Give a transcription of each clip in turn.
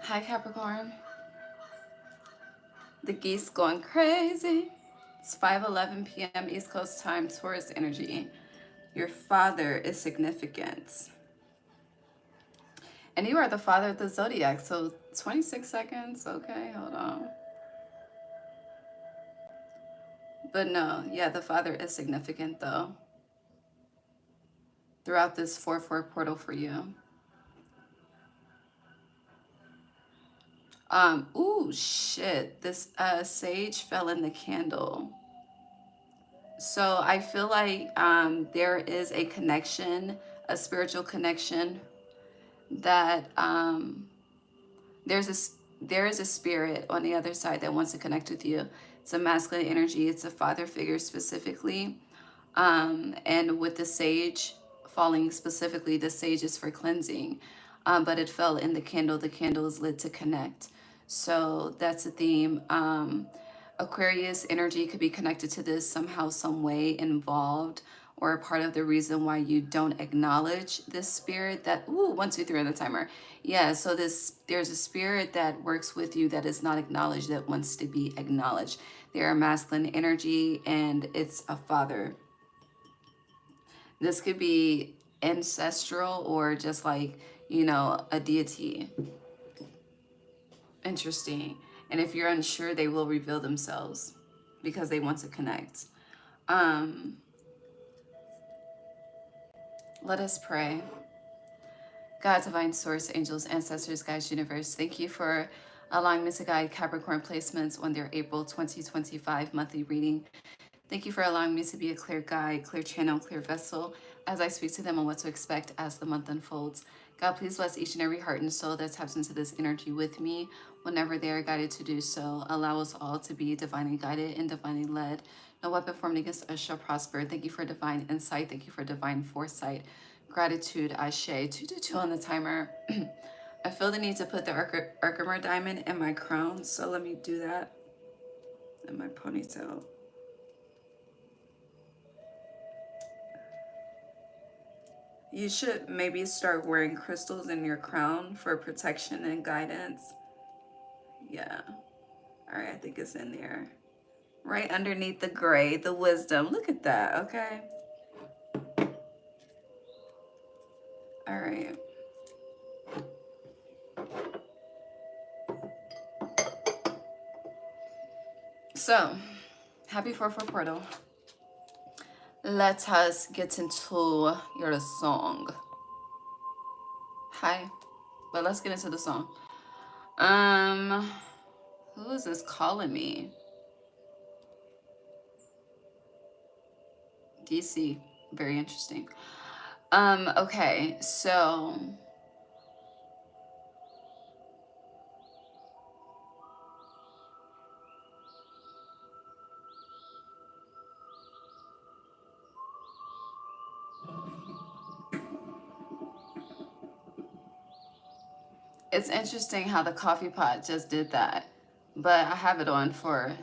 Hi, Capricorn. The geese going crazy. It's 5:11 p.m. East Coast time, Taurus energy. Your father is significant. And you are the father of the zodiac, so 26 seconds. Okay, hold on. But no, yeah, the father is significant though. Throughout this 4/4 portal for you. Ooh, shit. This sage fell in the candle. So I feel like there is a connection, a spiritual connection that there is a spirit on the other side that wants to connect with you. It's a masculine energy. It's a father figure specifically. And with the sage falling specifically, the sage is for cleansing. But it fell in the candle. The candle is lit to connect. So that's a theme. Aquarius energy could be connected to this somehow, some way, involved, or a part of the reason why you don't acknowledge this spirit that, ooh, 1, 2, 3 on the timer. Yeah, so there's a spirit that works with you that is not acknowledged, that wants to be acknowledged. They're a masculine energy and it's a father. This could be ancestral or just like, a deity. Interesting. And if you're unsure, they will reveal themselves because they want to connect. Let us pray. God, divine source, angels, ancestors, guides, universe, thank you for allowing me to guide Capricorn placements on their April 2025 monthly reading. Thank you for allowing me to be a clear guide, clear channel, clear vessel as I speak to them on what to expect as the month unfolds. God, please bless each and every heart and soul that taps into this energy with me whenever they are guided to do so. Allow us all to be divinely guided and divinely led. No weapon formed against us shall prosper. Thank you for divine insight. Thank you for divine foresight. Gratitude, Ashe. 222 on the timer. I feel the need to put the Archimer diamond in my crown, so let me do that in my ponytail. You should maybe start wearing crystals in your crown for protection and guidance. Yeah. All right, I think it's in there. Right underneath the gray, the wisdom. Look at that, okay? All right. So, happy 4/4 portal. Let us get into your song. Hi. But let's get into the song. Who is this calling me? DC. Very interesting. Okay, so it's interesting how the coffee pot just did that. But I have it on for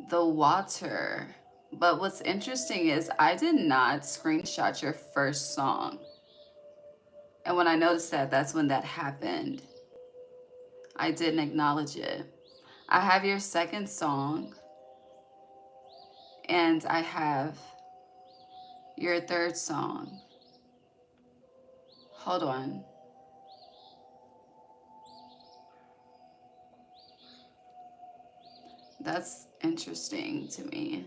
the water. But what's interesting is I did not screenshot your first song. And when I noticed that, that's when that happened. I didn't acknowledge it. I have your second song. And I have your third song. Hold on. That's interesting to me.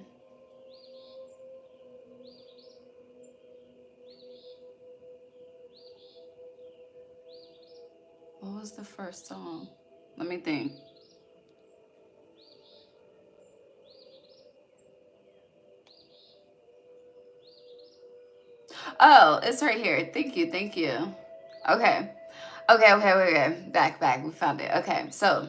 What was the first song? Let me think. Oh, it's right here. Thank you. Thank you. Okay. Okay. Back. We found it. Okay. So,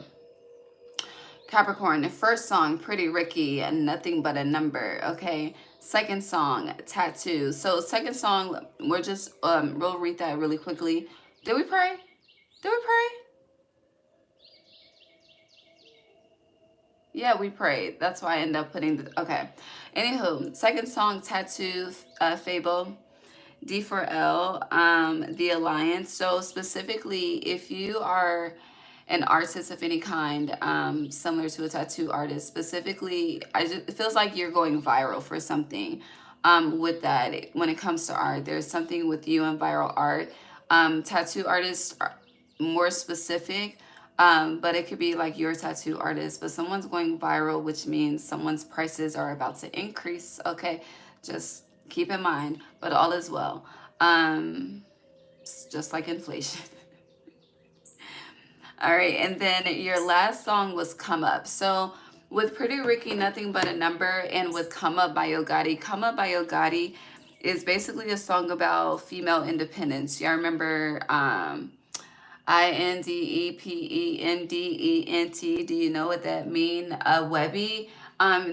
Capricorn, the first song, Pretty Ricky, and Nothing But a Number. Okay. Second song, Tattoo. So, second song, we'll read that really quickly. Did we pray? Yeah, we prayed. That's why I ended up putting the, okay. Anywho, second song, Tattoo, Fable. D for L, the Alliance. So specifically, if you are an artist of any kind, similar to a tattoo artist, specifically, it feels like you're going viral for something. With that, when it comes to art, there's something with you and viral art. Tattoo artists are more specific, but it could be like your tattoo artist, but someone's going viral, which means someone's prices are about to increase. Okay, just keep in mind, but all is well. It's just like inflation. All right, and then your last song was Come Up. So with Pretty Ricky, Nothing But a Number, and with Come Up by Yo Gotti, Come Up by Yo Gotti is basically a song about female independence. Y'all remember INDEPENDENT? Do you know what that mean? Webby.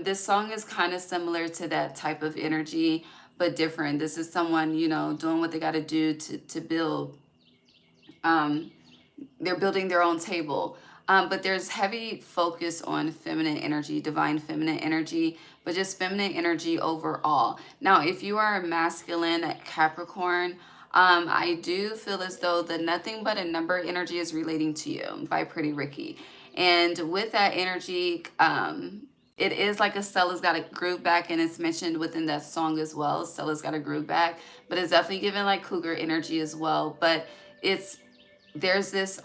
This song is kind of similar to that type of energy, but different. This is someone, you know, doing what they got to do to build. They're building their own table. But there's heavy focus on feminine energy, divine feminine energy, but just feminine energy overall. Now, if you are a masculine Capricorn, I do feel as though the Nothing But a Number energy is relating to you by Pretty Ricky. And with that energy, it is like a Stella's got a groove back, and it's mentioned within that song as well. Stella's got a groove back, but it's definitely given like cougar energy as well. But there's this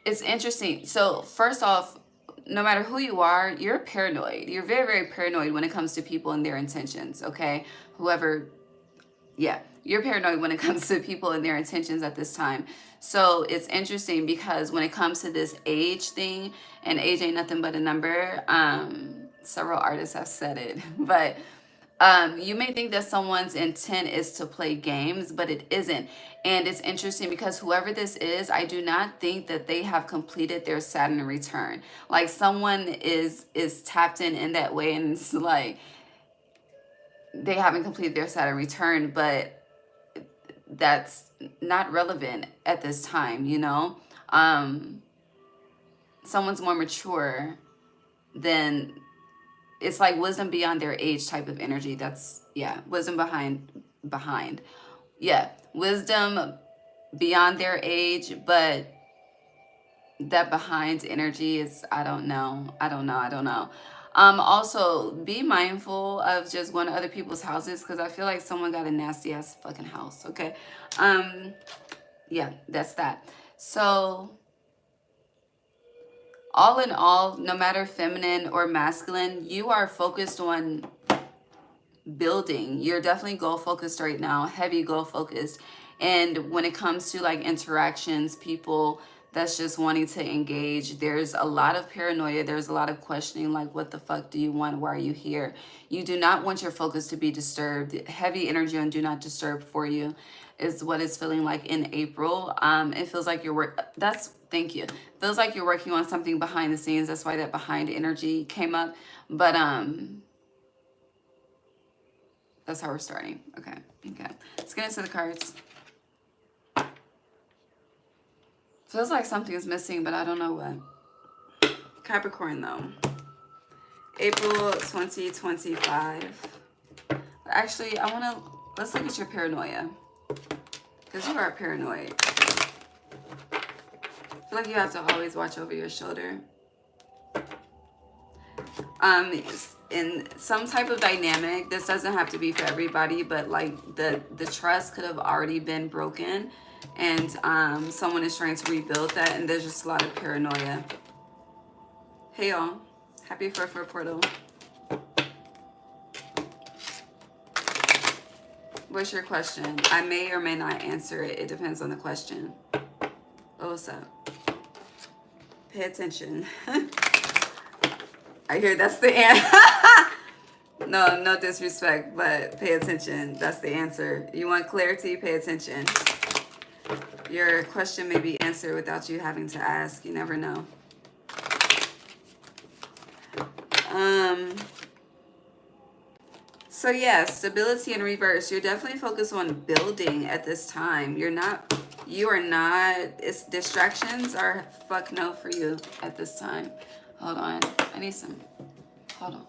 it's interesting. So first off, no matter who you are, you're paranoid. You're very, very paranoid when it comes to people and their intentions. Okay, whoever, yeah, you're paranoid when it comes to people and their intentions at this time. So it's interesting because when it comes to this age thing, and age ain't nothing but a number, several artists have said it, but you may think that someone's intent is to play games, but it isn't. And it's interesting because whoever this is, I do not think that they have completed their Saturn return. Like someone is tapped in that way, and it's like they haven't completed their Saturn return, but that's not relevant at this time, you know? Someone's more mature than, it's like wisdom beyond their age type of energy. That's, yeah, wisdom behind. Yeah, wisdom beyond their age, but that behind energy is, I don't know. Also, be mindful of just going to other people's houses, because I feel like someone got a nasty ass fucking house, okay? Yeah, that's that. So all in all, no matter feminine or masculine, you are focused on building. You're definitely goal focused right now, heavy goal focused. And when it comes to like interactions, people that's just wanting to engage, there's a lot of paranoia, there's a lot of questioning, like what the fuck do you want, why are you here? You do not want your focus to be disturbed. Heavy energy on do not disturb for you is what it's feeling like in April. It feels like thank you, feels like you're working on something behind the scenes. That's why that behind energy came up. But that's how we're starting. Okay. Let's get into the cards. Feels like something's missing, but I don't know what. Capricorn, though. April 2025. Actually, let's look at your paranoia. Because you are paranoid. I feel like you have to always watch over your shoulder. In some type of dynamic, this doesn't have to be for everybody, but like the trust could have already been broken, and someone is trying to rebuild that, and there's just a lot of paranoia. Hey y'all, happy 4/4 portal. What's your question? I may or may not answer it. It depends on the question. Oh, what's up? Pay attention. I hear that's the answer. No disrespect, but pay attention. That's the answer. You want clarity? Pay attention. Your question may be answered without you having to ask. You never know. So yeah, stability in reverse. You're definitely focused on building at this time. You are not, it's distractions are fuck no for you at this time. Hold on. I need some, hold on.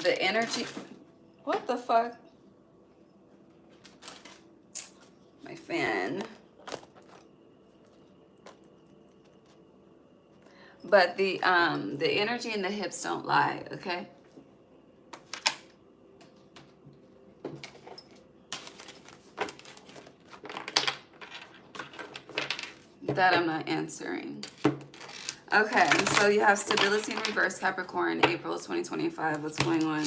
the energy, what the fuck? My fan. But the energy in the hips don't lie, okay? That I'm not answering. Okay, so you have stability in reverse, Capricorn, April 2025. What's going on?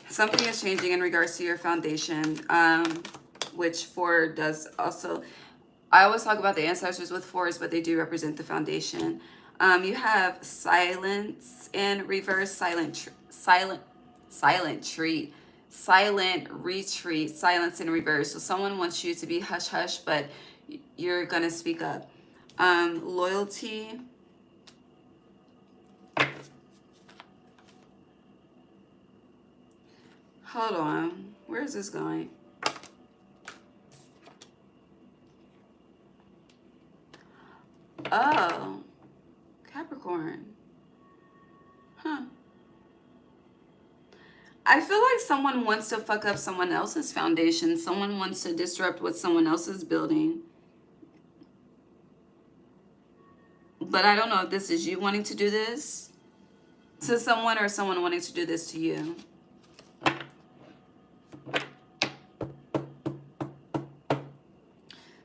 Something is changing in regards to your foundation, which 4 does also. I always talk about the ancestors with 4s, but they do represent the foundation. You have silence in reverse, silent retreat, silence in reverse. So someone wants you to be hush hush, but you're gonna speak up. Loyalty. Hold on. Where is this going? Oh, Capricorn. Huh. I feel like someone wants to fuck up someone else's foundation. Someone wants to disrupt what someone else is building. But I don't know if this is you wanting to do this to someone or someone wanting to do this to you.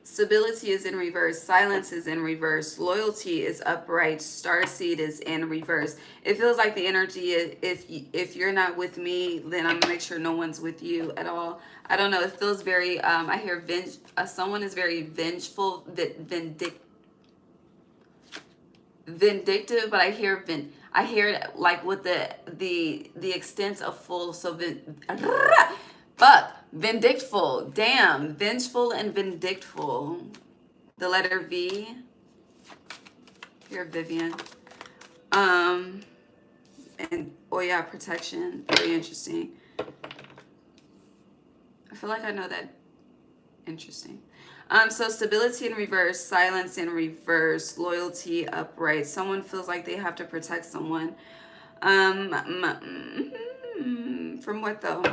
Stability is in reverse. Silence is in reverse. Loyalty is upright. Starseed is in reverse. It feels like the energy, if you're not with me, then I'm going to make sure no one's with you at all. I don't know. It feels very, I hear someone is very vengeful, vindictive, but I hear it like with the extent of full, so vindictful. Damn, vengeful and vindictful. The letter V. Here, Vivian. And oh yeah, protection. Very interesting. I feel like I know that. Interesting. So stability in reverse, silence in reverse, loyalty upright. Someone feels like they have to protect someone. From what though?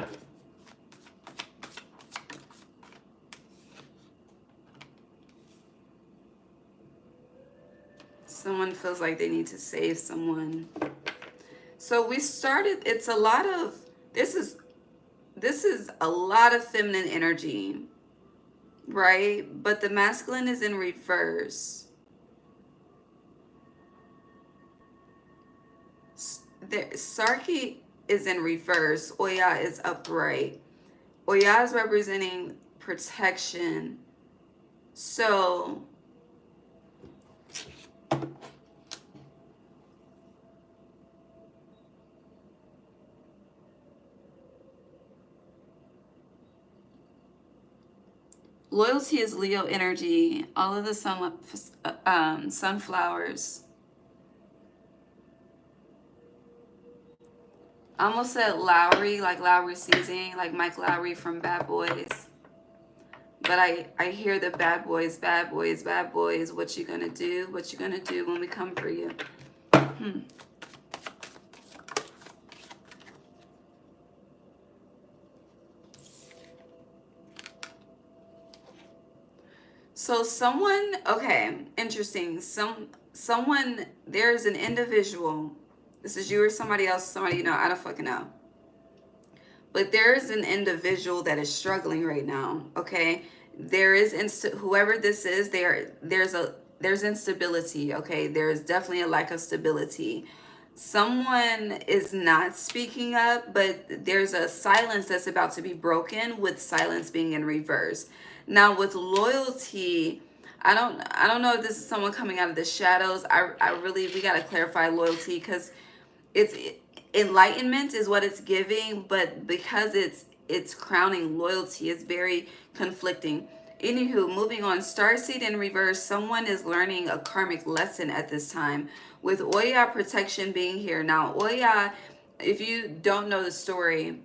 Someone feels like they need to save someone. So we started, it's a lot of, this is a lot of feminine energy, right? But the masculine is in reverse. Sarki is in reverse. Oya is upright. Oya is representing protection. So loyalty is Leo energy. All of the sunflowers. I almost said Lowry, like Lowry seasoning, like Mike Lowry from Bad Boys. But I hear the bad boys, bad boys, bad boys. What you gonna do? What you gonna do when we come for you? So someone, okay, interesting. Someone, there's an individual. This is you or somebody else, somebody you know, I don't fucking know. But there is an individual that is struggling right now, okay? There is, whoever this is, there's instability, okay? There's definitely a lack of stability. Someone is not speaking up, but there's a silence that's about to be broken with silence being in reverse. Now with loyalty, I don't know if this is someone coming out of the shadows. We got to clarify loyalty because it's enlightenment is what it's giving, but because it's crowning loyalty, it's very conflicting. Anywho, moving on, starseed in reverse, someone is learning a karmic lesson at this time with Oya protection being here. Now Oya, if you don't know the story,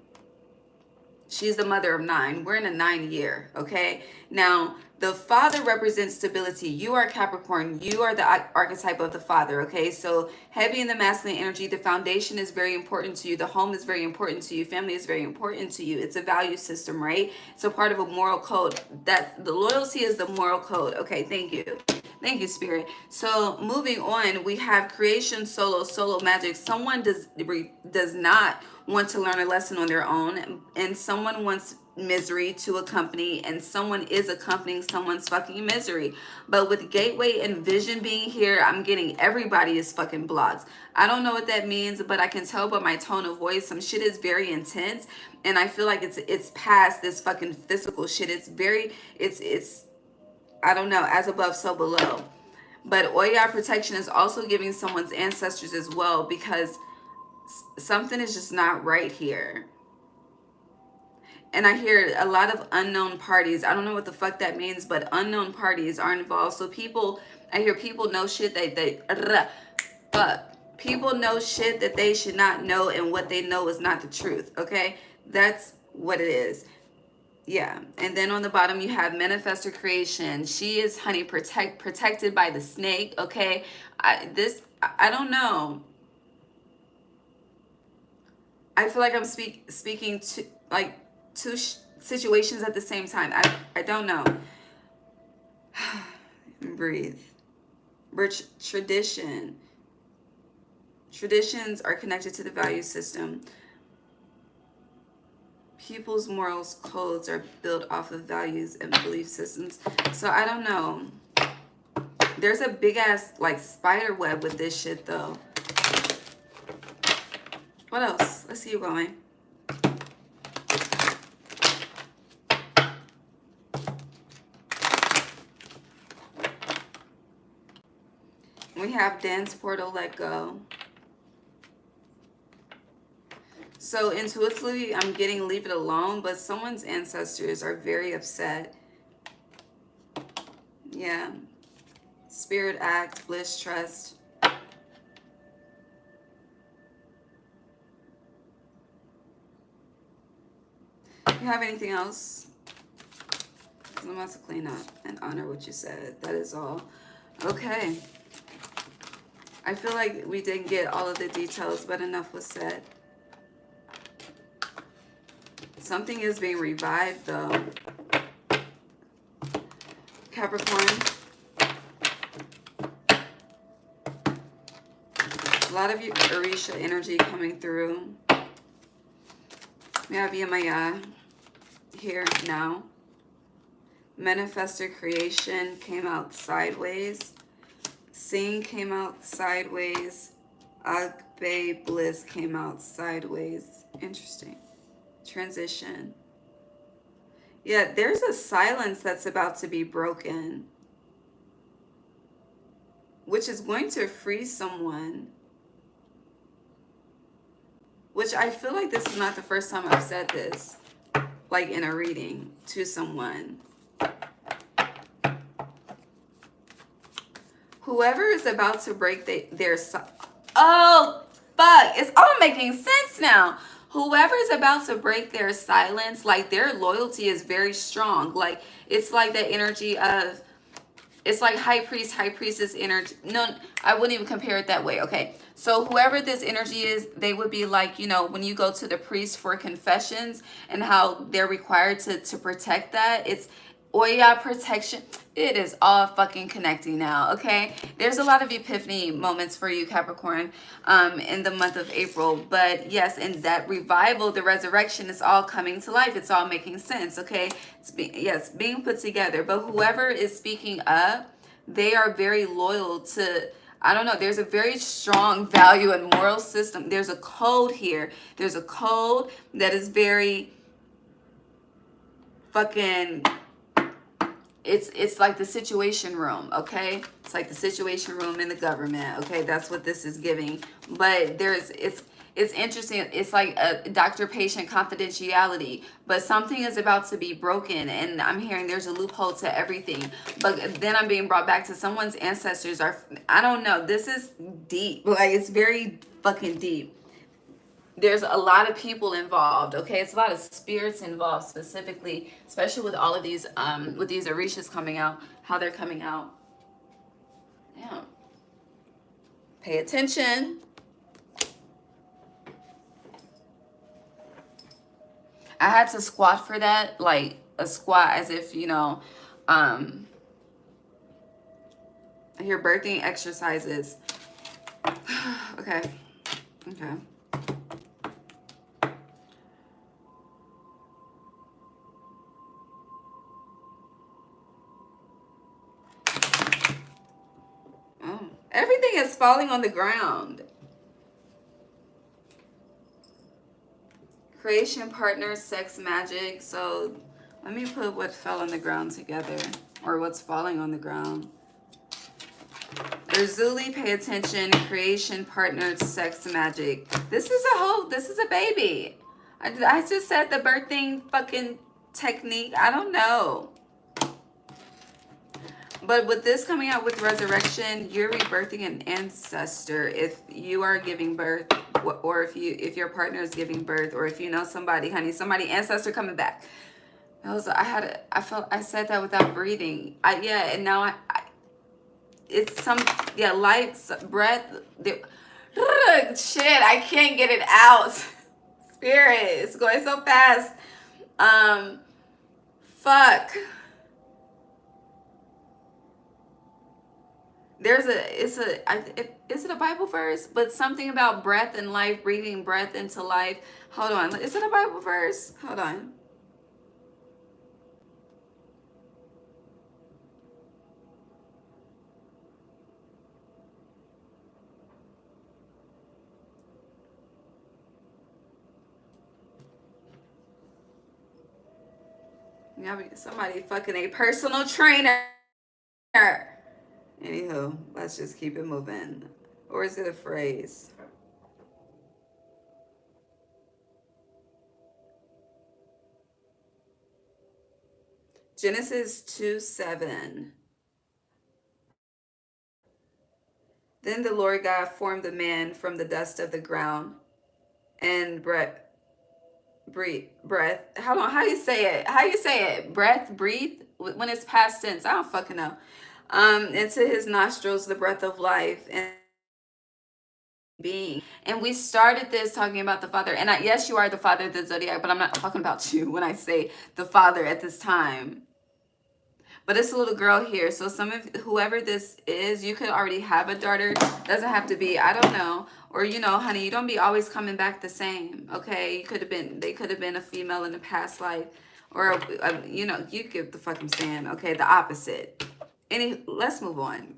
She's the mother of 9. We're in a 9 year, okay? Now, the father represents stability. You are Capricorn. You are the archetype of the father, okay? So heavy in the masculine energy, the foundation is very important to you. The home is very important to you. Family is very important to you. It's a value system, right? It's a part of a moral code. That the loyalty is the moral code. Okay, thank you. Thank you, Spirit. So moving on, we have creation, solo magic. Someone does not want to learn a lesson on their own, and someone wants misery to accompany, and someone is accompanying someone's fucking misery. But with gateway and vision being here, I'm getting everybody is fucking blocked. I don't know what that means, but I can tell by my tone of voice, some shit is very intense, and I feel like it's past this fucking physical shit. It's I don't know, as above, so below. But Oya protection is also giving someone's ancestors as well, because something is just not right here. And I hear a lot of unknown parties. I don't know what the fuck that means, but unknown parties are involved. So people, I hear people know shit people know shit that they should not know, and what they know is not the truth, okay? That's what it is. Yeah. And then on the bottom you have manifestor creation. She is, honey, protected by the snake, okay? I don't know. I feel like I'm speaking to like two situations at the same time. I don't know. Breathe. Traditions are connected to the value system. People's morals codes are built off of values and belief systems. So I don't know. There's a big ass like spider web with this shit though. What else? Let's keep going. We have dance portal, let go. So intuitively, I'm getting leave it alone, but someone's ancestors are very upset. Yeah. Spirit act, bliss, trust. You have anything else? I'm about to clean up and honor what you said. That is all. Okay. I feel like we didn't get all of the details, but enough was said. Something is being revived, though. Capricorn. A lot of Orisha energy coming through. We have Yamaya here now. Manifestor creation came out sideways. Sing came out sideways. Agbe bliss came out sideways. Interesting. Transition. Yeah, there's a silence that's about to be broken, which is going to free someone. Which I feel like this is not the first time I've said this, like in a reading to someone. Whoever is about to break their oh, fuck. It's all making sense now. Whoever is about to break their silence, like their loyalty is very strong. Like it's like the energy of, it's like high priestess energy. No, I wouldn't even compare it that way. Okay. So whoever this energy is, they would be like, you know, when you go to the priest for confessions and how they're required to protect that. It's Oya protection. It is all fucking connecting now, okay? There's a lot of epiphany moments for you, Capricorn, in the month of April. But yes, in that revival, the resurrection is all coming to life. It's all making sense, okay? It's being put together. But whoever is speaking up, they are very loyal to, I don't know, there's a very strong value and moral system. There's a code here. There's a code that is very fucking... It's like the situation room, okay? It's like the situation room in the government, okay? That's what this is giving. But it's interesting. It's like a doctor-patient confidentiality. But something is about to be broken, and I'm hearing there's a loophole to everything. But then I'm being brought back to someone's ancestors are, I don't know. This is deep. Like, it's very fucking deep. there's a lot of people involved. Okay, it's a lot of spirits involved, specifically, especially with all of these with these orishas coming out, how they're coming out. Yeah, pay attention. I had to squat for that, like a squat, as if, you know, your birthing exercises. Okay. Okay. Oh, everything is falling on the ground. Creation, partner, sex, magic. So let me put what fell on the ground together, or what's falling on the ground. Urzuli, pay attention. Creation, partner, sex, magic. This is a baby. I just said the birthing fucking technique. I don't know. But with this coming out with resurrection, you're rebirthing an ancestor. If you are giving birth, or if your partner is giving birth, or if you know somebody, honey, somebody ancestor coming back. I said that without breathing. And now it's some, life, breath. Shit, I can't get it out. Spirit, it's going so fast. Fuck. Is it a Bible verse? But something about breath and life, breathing breath into life. Hold on. Is it a Bible verse? Hold on. Somebody fucking a personal trainer. Anywho, let's just keep it moving. Or is it a phrase? Genesis 2:7. Then the Lord God formed the man from the dust of the ground and breath. Hold on, how you say it? Breath, breathe? When it's past tense, I don't fucking know. Into his nostrils the breath of life and being. And we started this talking about the father. And yes, you are the father of the zodiac, but I'm not talking about you when I say the father at this time. But it's a little girl here. So whoever this is, you could already have a daughter. Doesn't have to be, I don't know. Or, honey, you don't be always coming back the same. Okay. They could have been a female in a past life. Or, you get the fuck I'm saying. Okay. The opposite. Let's move on.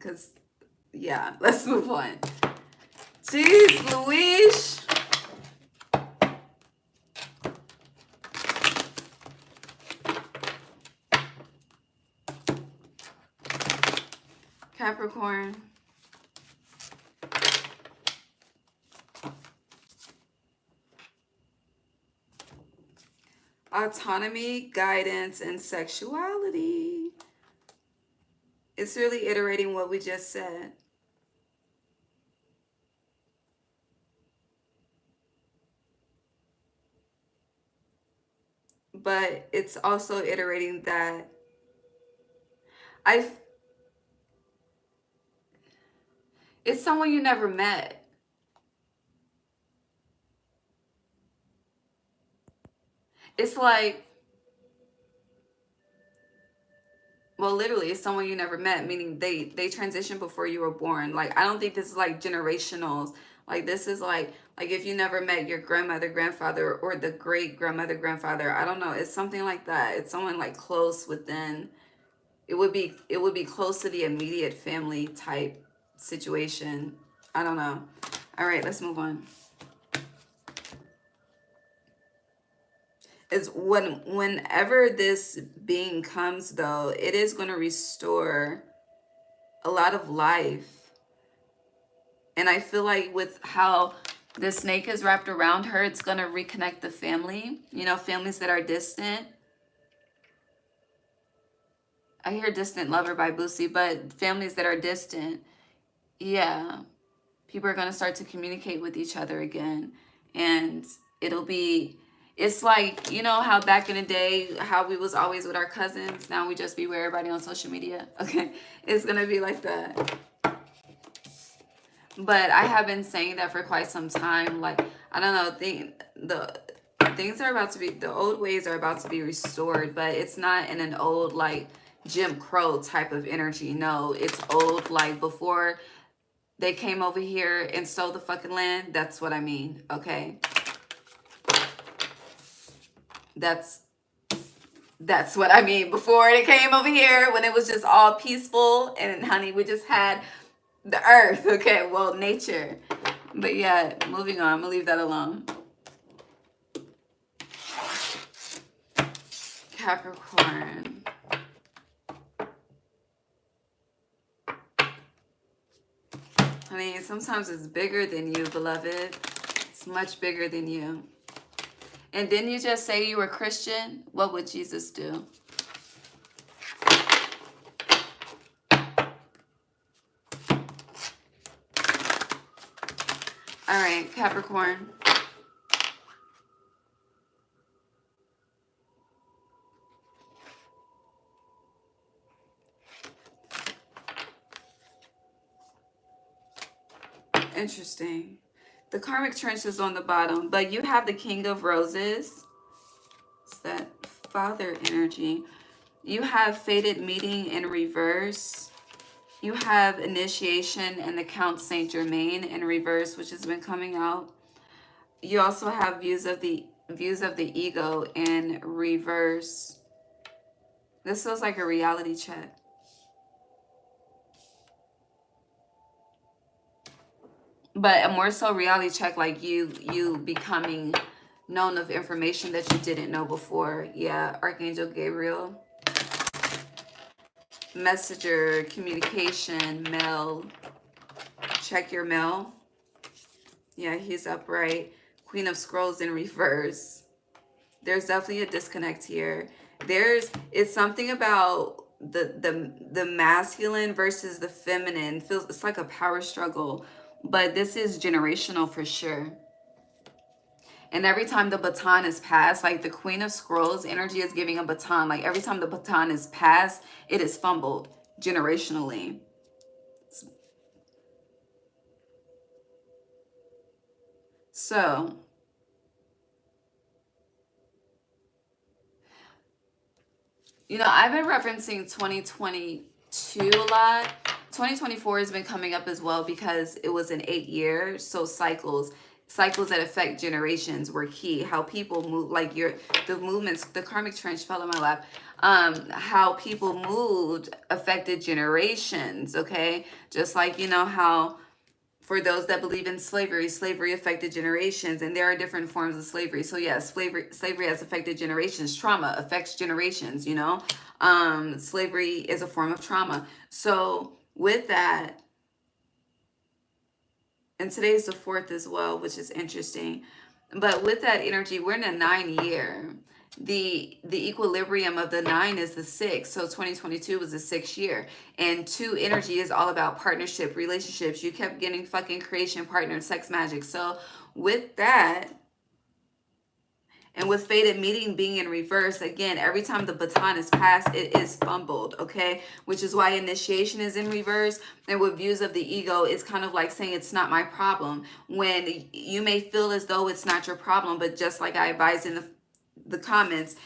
Let's move on. Jeez, Louise. Capricorn. Autonomy, guidance, and sexuality. It's really iterating what we just said. But it's also iterating that it's someone you never met. It's like, well, literally, it's someone you never met, meaning they transitioned before you were born. Like, I don't think this is like generational. Like, this is like if you never met your grandmother, grandfather, or the great grandmother, grandfather. I don't know. It's something like that. It's someone like close within. It would be close to the immediate family type situation. I don't know. All right, let's move on. Is whenever this being comes, though, it is going to restore a lot of life. And I feel like with how the snake is wrapped around her, it's going to reconnect the family, families that are distant. I hear Distant Lover by Boosie, but families that are distant, yeah, people are going to start to communicate with each other again. And it'll be, it's like, you know how back in the day, how we was always with our cousins, now we just be with everybody on social media. Okay, it's gonna be like that. But I have been saying that for quite some time. Like, I don't know, things are about to be, the old ways are about to be restored, but it's not in an old like Jim Crow type of energy. No, it's old like before they came over here and stole the fucking land. That's what I mean. Okay, that's what I mean. Before they came over here, when it was just all peaceful and honey, we just had the earth. Okay, well, nature. But yeah, moving on. I'm gonna leave that alone. Capricorn. Honey, sometimes it's bigger than you, beloved. It's much bigger than you. And didn't you just say you were Christian? What would Jesus do? All right, Capricorn. Interesting. The karmic trench is on the bottom, but you have the King of Roses. It's that father energy. You have fated meeting in reverse. You have initiation and the Count Saint Germain in reverse, which has been coming out. You also have views of the ego in reverse. This feels like a reality check. But a more so reality check, like you becoming known of information that you didn't know before. Yeah, Archangel Gabriel. Messenger, communication, mail. Check your mail. Yeah, he's upright. Queen of Scrolls in reverse. There's definitely a disconnect here. It's something about the masculine versus the feminine. It's like a power struggle. But this is generational for sure. And every time the baton is passed, like the Queen of Scrolls energy is giving a baton. Like every time the baton is passed, it is fumbled generationally. So, you know, I've been referencing 2022 a lot. 2024 has been coming up as well because it was an 8-year. So cycles that affect generations were key. How people move, like the movements, the karmic trench fell in my lap. How people moved affected generations. Okay, just like you know how for those that believe in slavery affected generations, and there are different forms of slavery. So yes, slavery has affected generations. Trauma affects generations, you know. Slavery is a form of trauma. So with that, and today's the 4th as well, which is interesting. But with that energy, we're in a 9-year. The equilibrium of the 9 is the 6. So 2022 was the 6th year. And 2 energy is all about partnership, relationships. You kept getting fucking creation, partner, sex magic. So with that, and with fated meeting being in reverse, again, every time the baton is passed, it is fumbled, okay? Which is why initiation is in reverse. And with views of the ego, it's kind of like saying it's not my problem. When you may feel as though it's not your problem, but just like I advised in the comments,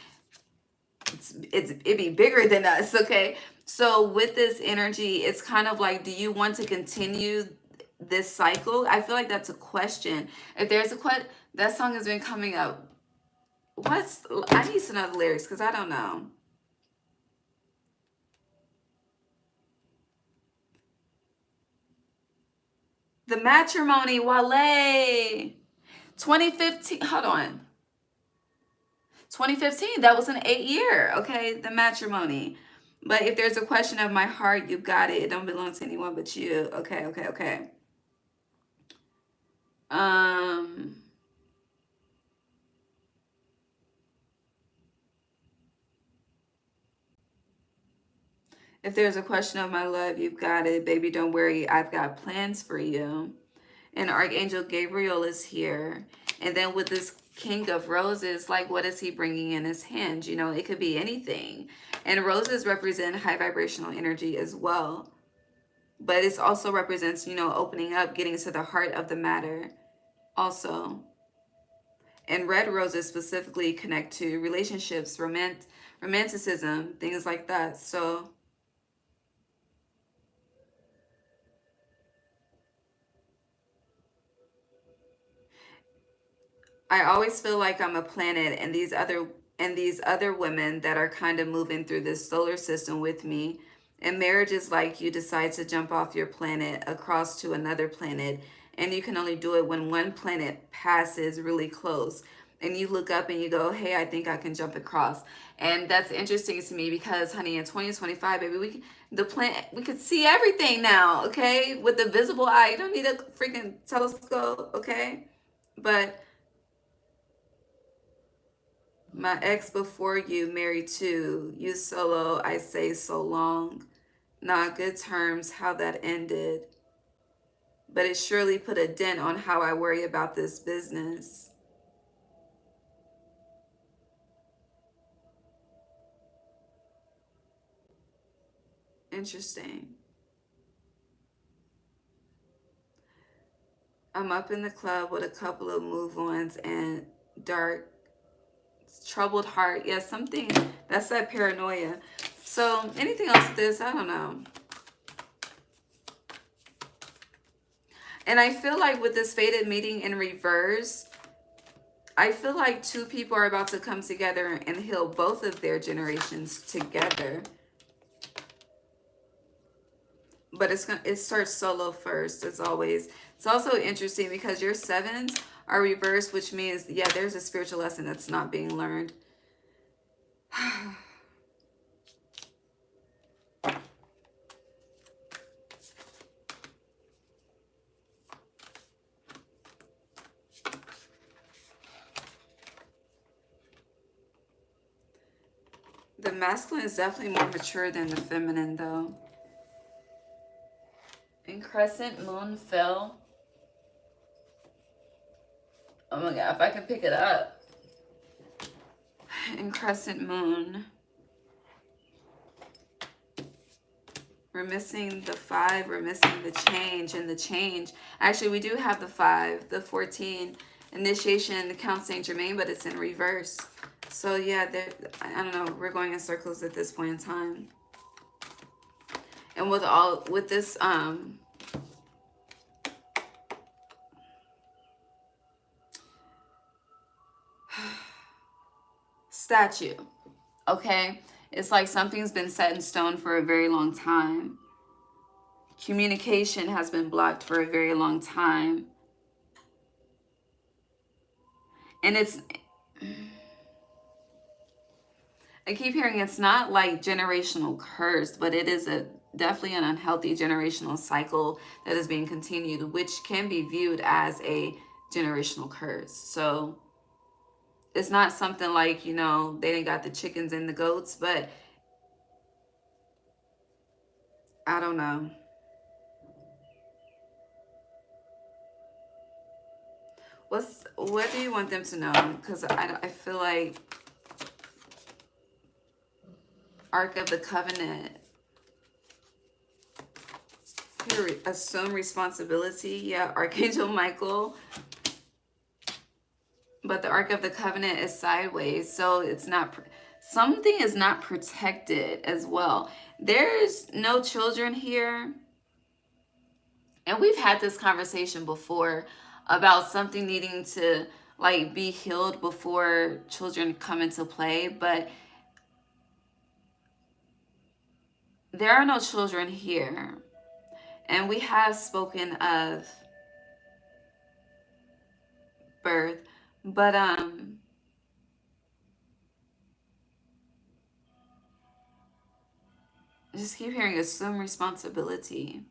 it'd be bigger than us, okay? So with this energy, it's kind of like, do you want to continue this cycle? I feel like that's a question. If there's a question, that song has been coming up. I need to know the lyrics because I don't know. The Matrimony, Wale. 2015, hold on. 2015, that was an 8-year, okay? The Matrimony. But if there's a question of my heart, you got it. It don't belong to anyone but you. Okay. If there's a question of my love, you've got it. Baby, don't worry. I've got plans for you. And Archangel Gabriel is here. And then with this King of Roses, like, what is he bringing in his hand? You know, it could be anything. And roses represent high vibrational energy as well. But it also represents, you know, opening up, getting to the heart of the matter also. And red roses specifically connect to relationships, romanticism, things like that. So I always feel like I'm a planet, and these other women that are kind of moving through this solar system with me. And marriage is like you decide to jump off your planet across to another planet, and you can only do it when one planet passes really close. And you look up and you go, hey, I think I can jump across. And that's interesting to me because, honey, in 2025, baby, we could see everything now, okay? With the visible eye. You don't need a freaking telescope, okay? But my ex before you, married to you solo, I say so long. Not good terms, how that ended. But it surely put a dent on how I worry about this business. Interesting. I'm up in the club with a couple of move-ons and dark, troubled heart. Yeah, something, that's that paranoia. So anything else with this? I don't know. And I feel like with this fated meeting in reverse, I feel like two people are about to come together and heal both of their generations together. But it starts solo first, as always. It's also interesting because your sevens are reversed, which means, yeah, there's a spiritual lesson that's not being learned. The masculine is definitely more mature than the feminine, though. And crescent moon fell. Oh my god, if I can pick it up. And crescent moon. We're missing the 5. We're missing the change. And the change. Actually, we do have the 5. The 14. Initiation counts Saint Germain, but it's in reverse. So yeah, I don't know. We're going in circles at this point in time. And with this statue, okay, it's like something's been set in stone for a very long time. Communication has been blocked for a very long time. And I keep hearing it's not like generational curse, but it is definitely an unhealthy generational cycle that is being continued, which can be viewed as a generational curse. So it's not something like, you know, they didn't got the chickens and the goats, but I don't know. What do you want them to know? Because I feel like Ark of the Covenant. Here, assume responsibility. Yeah, Archangel Michael. But the Ark of the Covenant is sideways. So it's not, something is not protected as well. There's no children here. And we've had this conversation before about something needing to like be healed before children come into play. But there are no children here. And we have spoken of birth, but I just keep hearing assume responsibility.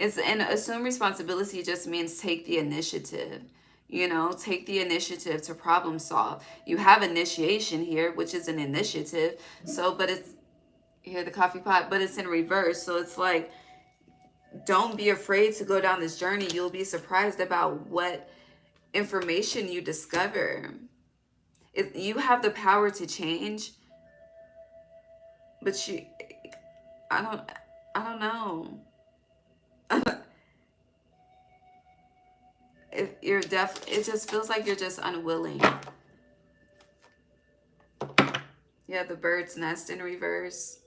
And assume responsibility just means take the initiative. You know, take the initiative to problem solve. You have initiation here, which is an initiative. So, but it's here, the coffee pot, but it's in reverse. So it's like, don't be afraid to go down this journey. You'll be surprised about what information you discover. You have the power to change, but I don't know. If you're it just feels like you're just unwilling. Yeah, the bird's nest in reverse.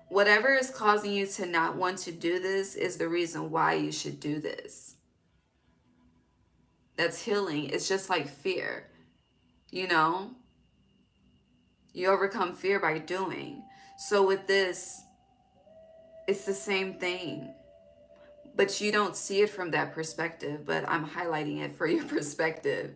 Whatever is causing you to not want to do this is the reason why you should do this. That's healing. It's just like fear, you know? You overcome fear by doing. So with this, it's the same thing. But you don't see it from that perspective, but I'm highlighting it for your perspective.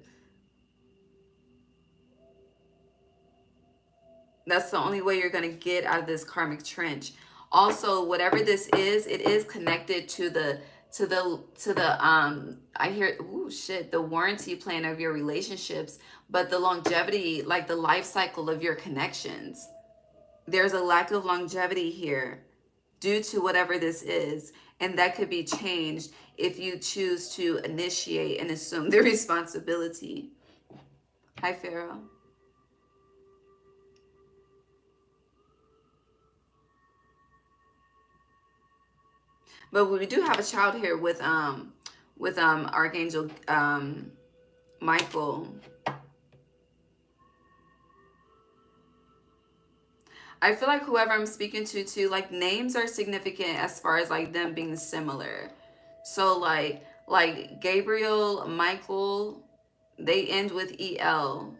That's the only way you're going to get out of this karmic trench. Also, whatever this is, it is connected to the I hear, ooh, shit, the warranty plan of your relationships, but the longevity, like the life cycle of your connections. There's a lack of longevity here due to whatever this is, and that could be changed if you choose to initiate and assume the responsibility. Hi, Pharaoh. But we do have a child here with Archangel Michael. I feel like whoever I'm speaking to too, like names are significant as far as like them being similar. So like Gabriel, Michael, they end with EL.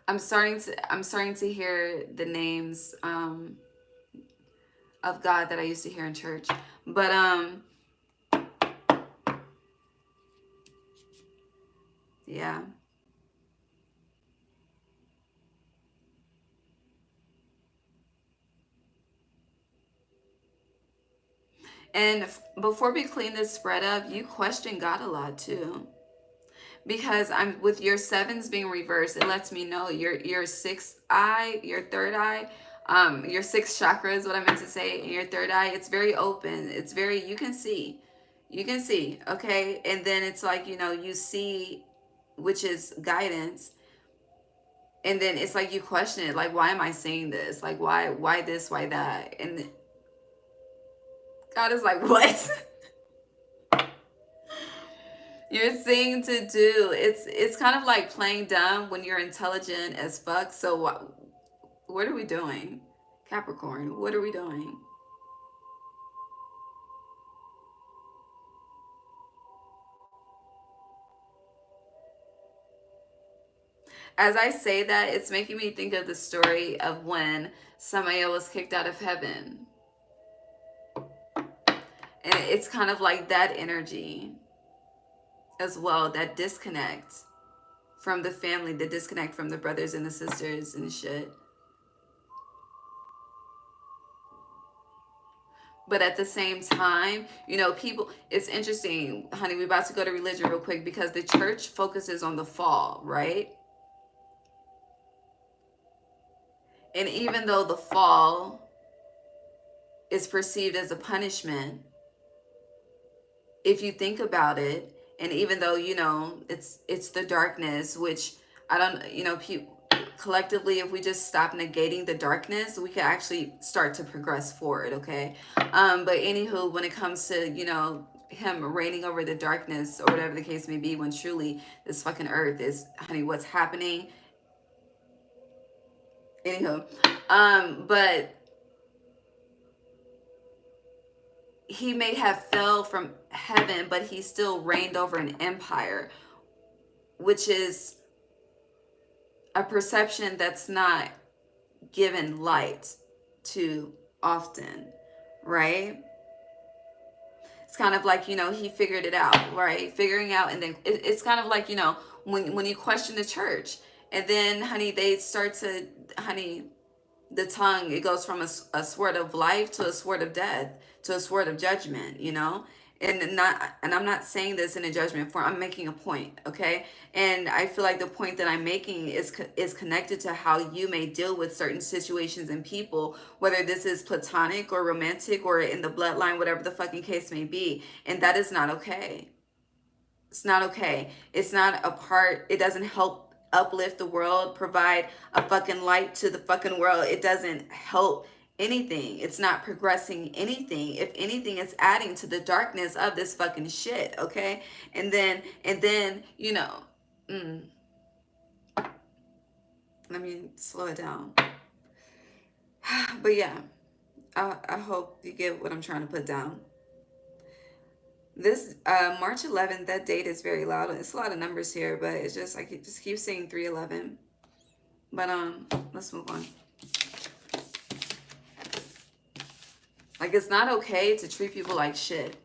I'm starting to hear the names of God that I used to hear in church. But yeah. And before we clean this spread up, you question God a lot too. Because I'm with your sevens being reversed, it lets me know your sixth eye, your third eye, your sixth chakra is what I meant to say, and your third eye, it's very open. It's very, you can see. You can see, okay? And then it's like, you know, you see, which is guidance. And then it's like you question it, like, why am I saying this? Like, why this, why that? And God is like, what? You're seeing to do. It's kind of like playing dumb when you're intelligent as fuck. So what are we doing? Capricorn, what are we doing? As I say that, it's making me think of the story of when Samael was kicked out of heaven. And it's kind of like that energy as well, that disconnect from the family, the disconnect from the brothers and the sisters and shit. But at the same time, you know, people, it's interesting, honey, we're about to go to religion real quick because the church focuses on the fall, right? And even though the fall is perceived as a punishment, if you think about it, and even though, you know, it's the darkness, which I don't, you know, collectively, if we just stop negating the darkness, we can actually start to progress forward, okay? But anywho, when it comes to, you know, him reigning over the darkness or whatever the case may be, when truly this fucking earth is, honey, what's happening? Anywho, but he may have fell from heaven, but he still reigned over an empire, which is a perception that's not given light to often, right? It's kind of like, you know, he figured it out, right? Figuring out, and then it's kind of like, you know, when you question the church, and then, honey, they start to, honey, the tongue, it goes from a sword of life to a sword of death to a sword of judgment, you know? And I'm not saying this in a judgment form. I'm making a point, okay? And I feel like the point that I'm making is connected to how you may deal with certain situations and people, whether this is platonic or romantic or in the bloodline, whatever the fucking case may be. And that is not okay. It's not okay. It's not a part. It doesn't help uplift the world, provide a fucking light to the fucking world. It doesn't help anything. It's not progressing anything. If anything, it's adding to the darkness of this fucking shit, okay? And then, you know, let me slow it down. But yeah, I hope you get what I'm trying to put down. This March 11th, that date is very loud. It's a lot of numbers here, but it's just like it just keeps saying 311. But let's move on. Like, it's not okay to treat people like shit,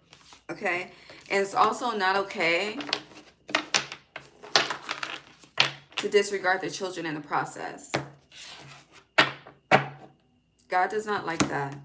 okay? And it's also not okay to disregard the children in the process. God does not like that.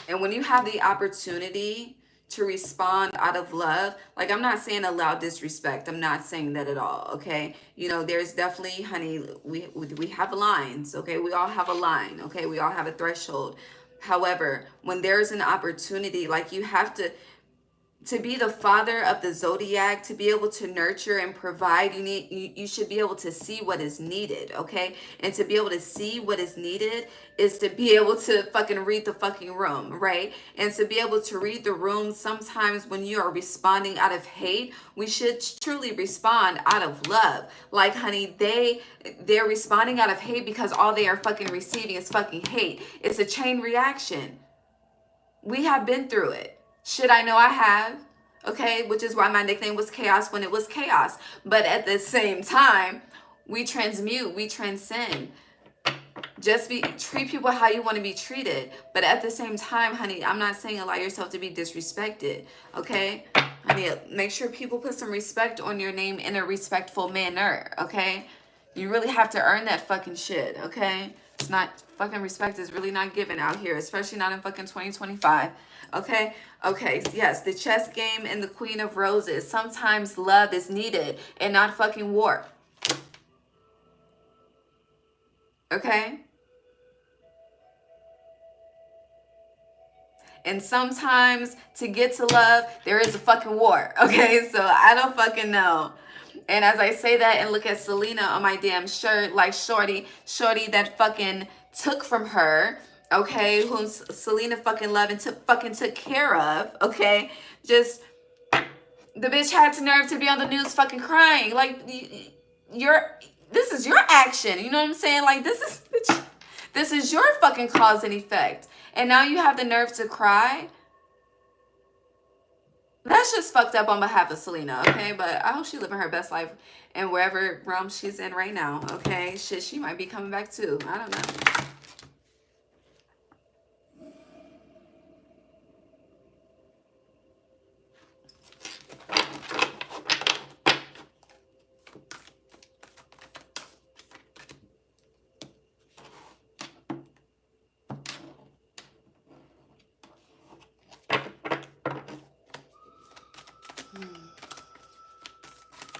And when you have the opportunity to respond out of love, like, I'm not saying allow disrespect. I'm not saying that at all, okay? You know, there's definitely, honey, we have lines, okay? We all have a line, okay? We all have a threshold. However, when there's an opportunity, like, you have to be the father of the zodiac, to be able to nurture and provide, you should be able to see what is needed, okay? And to be able to see what is needed is to be able to fucking read the fucking room, right? And to be able to read the room, sometimes when you are responding out of hate, we should truly respond out of love. Like, honey, they're responding out of hate because all they are fucking receiving is fucking hate. It's a chain reaction. We have been through it. Shit, I know I have, okay? Which is why my nickname was Chaos when it was chaos. But at the same time, we transmute, we transcend. Just treat people how you want to be treated. But at the same time, honey, I'm not saying allow yourself to be disrespected, okay? Honey, make sure people put some respect on your name in a respectful manner, okay? You really have to earn that fucking shit, okay? It's not, fucking respect is really not given out here, especially not in fucking 2025. Okay, yes, the chess game and the Queen of Roses. Sometimes love is needed and not fucking war. Okay? And sometimes to get to love, there is a fucking war. Okay, so I don't fucking know. And as I say that and look at Selena on my damn shirt, like shorty that fucking took from her, okay, whom Selena fucking loved and took care of, okay, just, the bitch had the nerve to be on the news fucking crying. Like, this is your action, you know what I'm saying? Like, this is your fucking cause and effect. And now you have the nerve to cry? That's just fucked up on behalf of Selena, okay? But I hope she's living her best life in wherever realm she's in right now, okay? Shit, she might be coming back too. I don't know.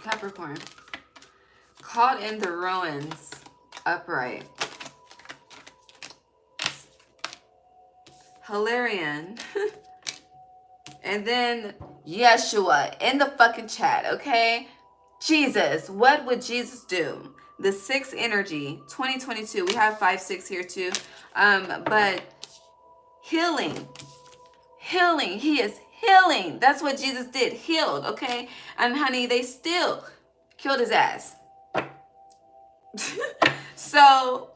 Capricorn, caught in the ruins, upright. Hilarion. And then Yeshua in the fucking chat, okay? Jesus, what would Jesus do? The 6 energy, 2022. We have 5-6 here too. But healing. He is healing. That's what Jesus did. Healed, okay? And honey, they still killed his ass. So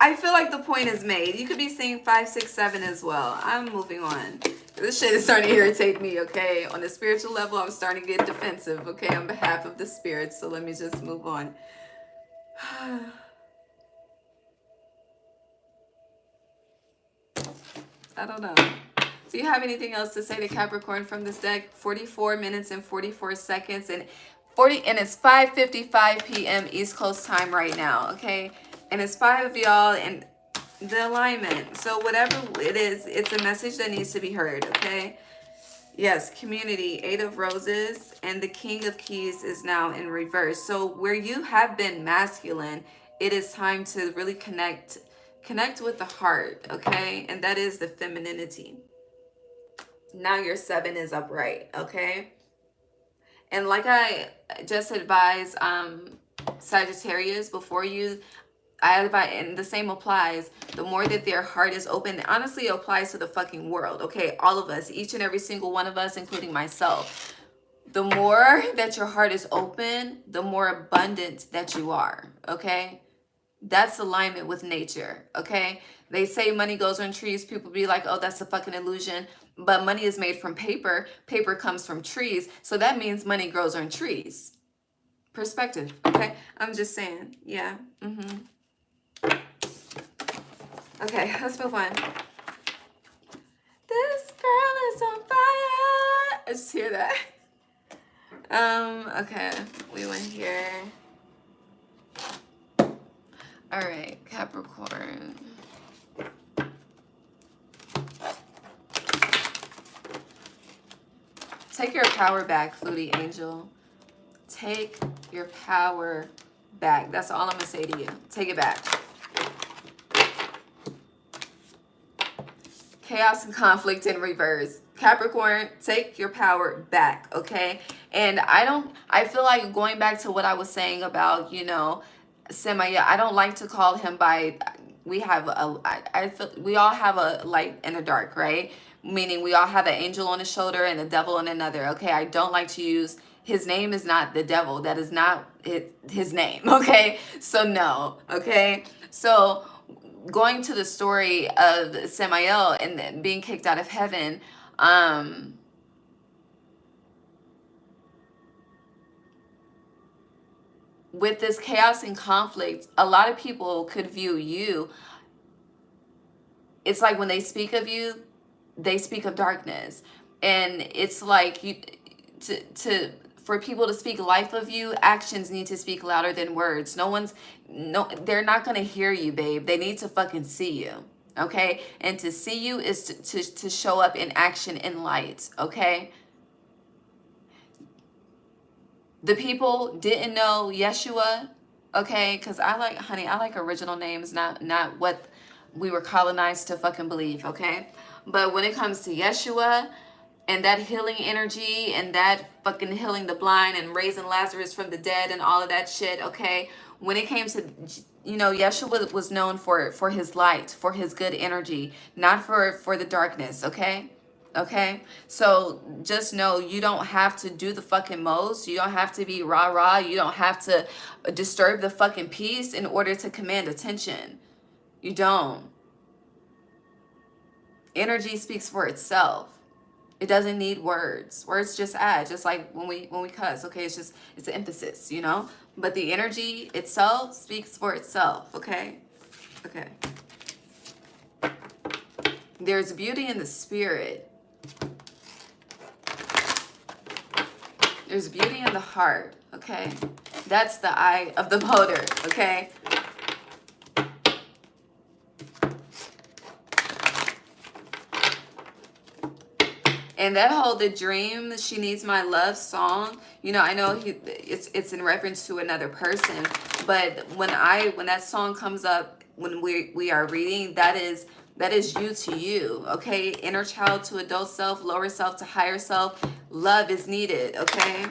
I feel like the point is made. You could be saying 5, 6, 7 as well. I'm moving on. This shit is starting to irritate me, okay? On a spiritual level, I'm starting to get defensive, okay? On behalf of the spirits. So let me just move on. I don't know. Do you have anything else to say to Capricorn from this deck? 44 minutes and 44 seconds and it's 5:55 p.m. East Coast time right now, okay? And it's 5 of y'all and the alignment. So whatever it is, it's a message that needs to be heard, okay? Yes, community, 8 of Roses, and the King of Keys is now in reverse. So where you have been masculine, it is time to really connect with the heart, okay? And that is the femininity. Now your 7 is upright, okay? And like I just advised Sagittarius before you, I advise, and the same applies, the more that their heart is open, honestly, it applies to the fucking world, okay? All of us, each and every single one of us, including myself. The more that your heart is open, the more abundant that you are, okay? That's alignment with nature, okay? They say money goes on trees. People be like, oh, that's a fucking illusion. But money is made from paper. Paper comes from trees. So that means money grows on trees. Perspective, okay? I'm just saying, yeah. Okay, let's move on. This girl is on fire. I just hear that. Okay, we went here. All right, Capricorn. Take your power back, Flutie Angel. Take your power back. That's all I'm going to say to you. Take it back. Chaos and conflict in reverse. Capricorn, take your power back, okay? And I feel like going back to what I was saying about, you know, Semiel, I don't like to call him by, we all have a light and a dark, right? Meaning we all have an angel on his shoulder and a devil on another, okay? I don't like to use, his name is not the devil. That is not his name, okay? So no, okay? So going to the story of Semiel and being kicked out of heaven, with this chaos and conflict, a lot of people could view you, it's like when they speak of you, they speak of darkness. And it's like for people to speak life of you, actions need to speak louder than words. They're not going to hear you, babe. They need to fucking see you, okay? And to see you is to show up in action, in light, okay? The people didn't know Yeshua, okay? Because I like original names, not what we were colonized to fucking believe, okay? But when it comes to Yeshua and that healing energy and that fucking healing the blind and raising Lazarus from the dead and all of that shit, okay? When it came to, you know, Yeshua was known for his light, for his good energy, not for the darkness, okay? Okay, so just know you don't have to do the fucking most. You don't have to be rah-rah. You don't have to disturb the fucking peace in order to command attention. You don't. Energy speaks for itself. It doesn't need words. Words just add, just like when we cuss, okay? It's an emphasis, you know? But the energy itself speaks for itself, okay? Okay. There's beauty in the spirit. There's beauty in the heart, okay? That's the eye of the beholder, okay? And that whole The Dream, She Needs My Love song, you know, I know it's in reference to another person, but when that song comes up, when we are reading, that is you to you, okay? Inner child to adult self, lower self to higher self. Love is needed, okay?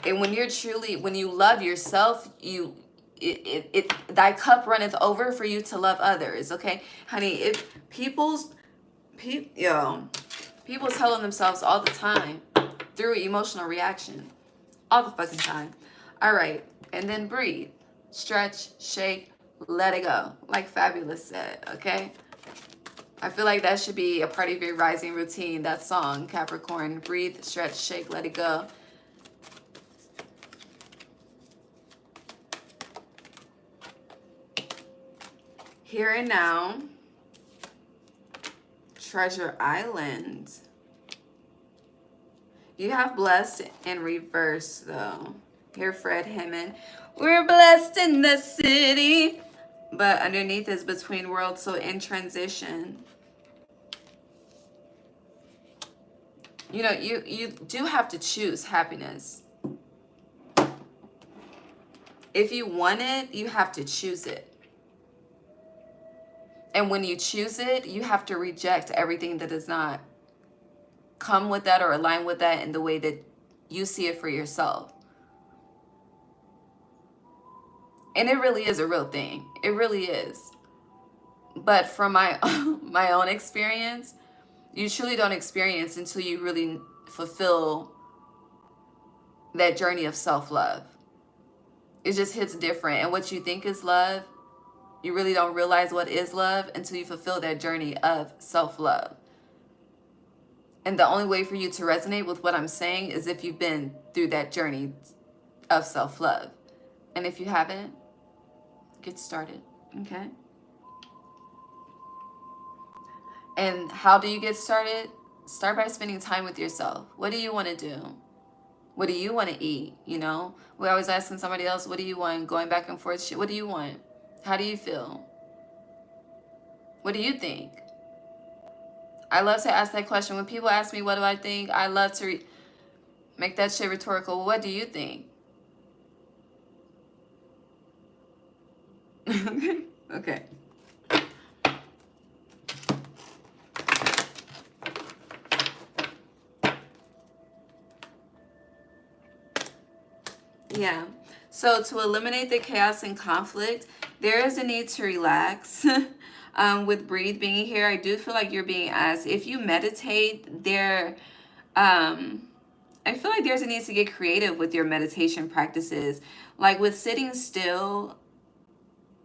And when you love yourself, thy cup runneth over for you to love others, okay? Honey, people telling themselves all the time through emotional reaction. All the fucking time. All right, and then breathe. Stretch, shake, let it go. Like Fabulous said, okay? I feel like that should be a part of your rising routine, that song, Capricorn. Breathe, stretch, shake, let it go. Here and now, Treasure Island. You have blessed in reverse, though. Here, Fred Hammond. We're blessed in the city. But underneath is between worlds, so in transition. You know, you do have to choose happiness. If you want it, you have to choose it. And when you choose it, you have to reject everything that does not come with that or align with that in the way that you see it for yourself. And it really is a real thing. It really is. But from my my own experience, you truly don't experience until you really fulfill that journey of self-love. It just hits different. And what you think is love, you really don't realize what is love until you fulfill that journey of self-love. And the only way for you to resonate with what I'm saying is if you've been through that journey of self-love. And if you haven't, get started, okay? And how do you get started? Start by spending time with yourself. What do you want to do? What do you want to eat? You know, we're always asking somebody else, what do you want? Going back and forth. What do you want? How do you feel? What do you think? I love to ask that question. When people ask me, what do I think? I love to make that shit rhetorical. What do you think? Okay. Yeah. So to eliminate the chaos and conflict, there is a need to relax. With breathe being here, I do feel like you're being asked, if you meditate, I feel like there's a need to get creative with your meditation practices. Like with sitting still,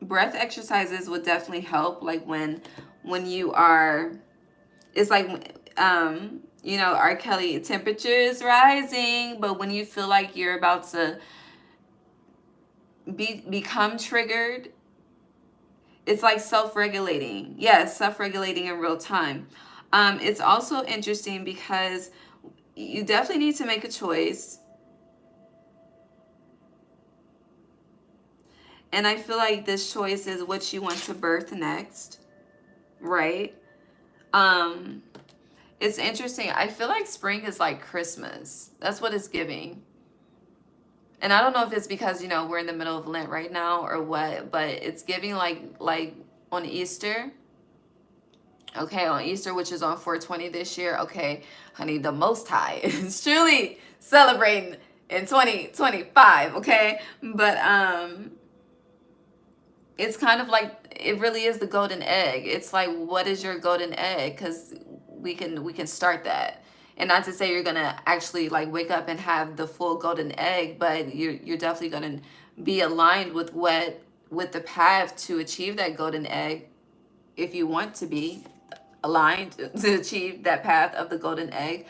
breath exercises would definitely help. Like when you are, it's like, you know, R. Kelly, temperature is rising, but when you feel like you're about to become triggered, it's like self-regulating. Yes, self-regulating in real time. It's also interesting because you definitely need to make a choice. And I feel like this choice is what you want to birth next, right? It's interesting. I feel like spring is like Christmas. That's what it's giving. And I don't know if it's because, you know, we're in the middle of Lent right now or what, but it's giving like on Easter. Okay, on Easter, which is on 4/20 this year. Okay, honey, the Most High is truly celebrating in 2025, okay? But it's kind of like, it really is the golden egg. It's like, what is your golden egg? Because we can start that. And not to say you're gonna actually like wake up and have the full golden egg, but you're definitely gonna be aligned with the path to achieve that golden egg, if you want to be aligned to achieve that path of the golden egg.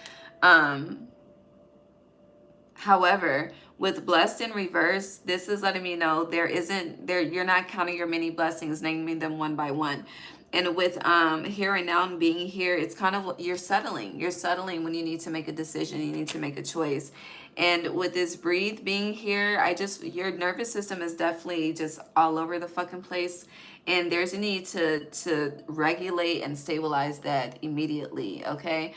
However, with blessed in reverse, this is letting me know you're not counting your many blessings, naming them one by one. And with here and now and being here, it's kind of, you're settling when you need to make a decision, you need to make a choice. And with this breathe being here, your nervous system is definitely just all over the fucking place. And there's a need to regulate and stabilize that immediately, okay?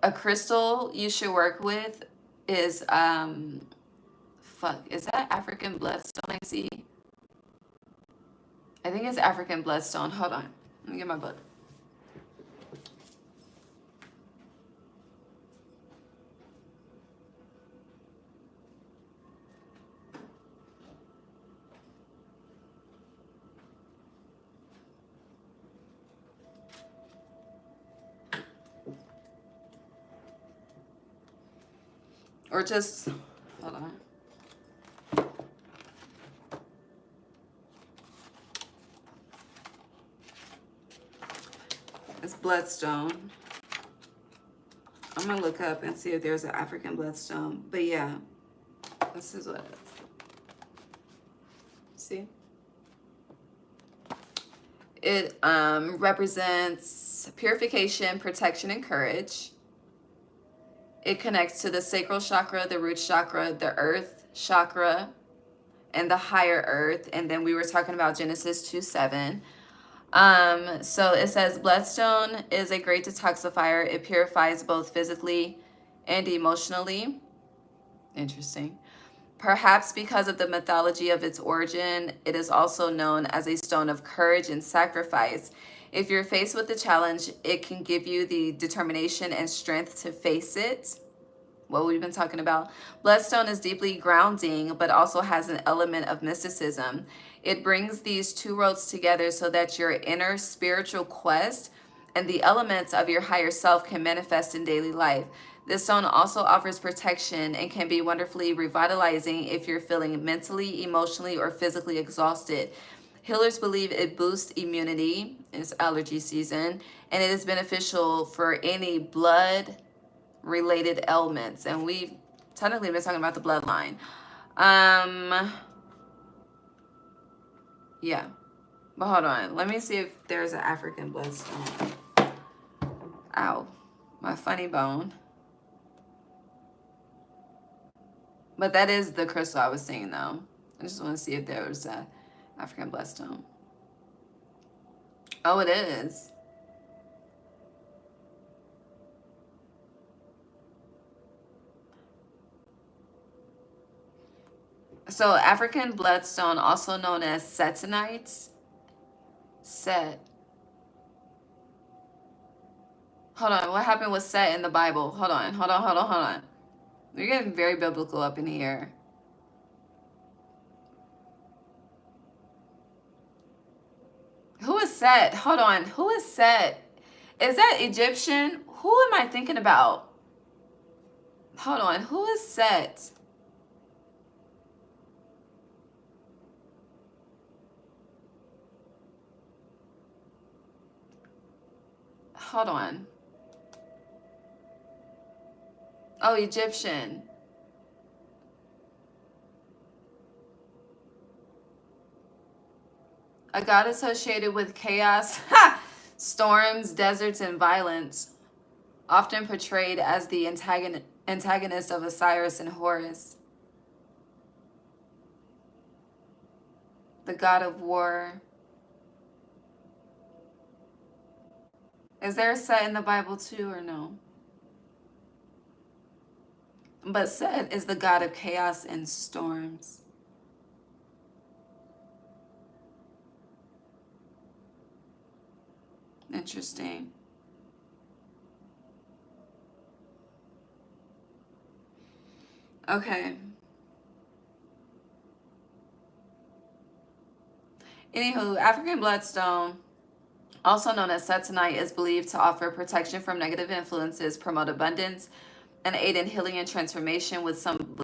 A crystal you should work with is, is that African bloodstone I see? I think it's African bloodstone. Hold on. Let me get my book. Or just, hold on. It's bloodstone. I'm gonna look up and see if there's an African bloodstone. But yeah, this is what it is. See? It represents purification, protection, and courage. It connects to the sacral chakra, the root chakra, the earth chakra, and the higher earth. And then we were talking about Genesis 2:7. So it says bloodstone is a great detoxifier. It purifies both physically and emotionally. Interesting. Perhaps because of the mythology of its origin, it is also known as a stone of courage and sacrifice. If you're faced with a challenge, it can give you the determination and strength to face it. What we've been talking about. Bloodstone is deeply grounding, but also has an element of mysticism. It brings these two worlds together so that your inner spiritual quest and the elements of your higher self can manifest in daily life. This stone also offers protection and can be wonderfully revitalizing if you're feeling mentally, emotionally, or physically exhausted. Healers believe it boosts immunity, it's allergy season, and it is beneficial for any blood related ailments. And we've technically been talking about the bloodline. Yeah. But hold on. Let me see if there's an African bloodstone. Ow. My funny bone. But that is the crystal I was seeing, though. I just want to see if there was an African bloodstone. Oh, it is. So African bloodstone, also known as setonites. Set. Hold on. What happened with Set in the Bible? Hold on. We're getting very biblical up in here. Who is Set? Hold on. Who is Set? Is that Egyptian? Who am I thinking about? Hold on. Who is Set? Hold on. Oh, Egyptian. A god associated with chaos, storms, deserts, and violence, often portrayed as the antagonist of Osiris and Horus. The god of war. Is there a Set in the Bible too, or no? But Set is the god of chaos and storms. Interesting. Okay. Anywho, African bloodstone, also known as setonite, is believed to offer protection from negative influences, promote abundance, and aid in healing and transformation, with some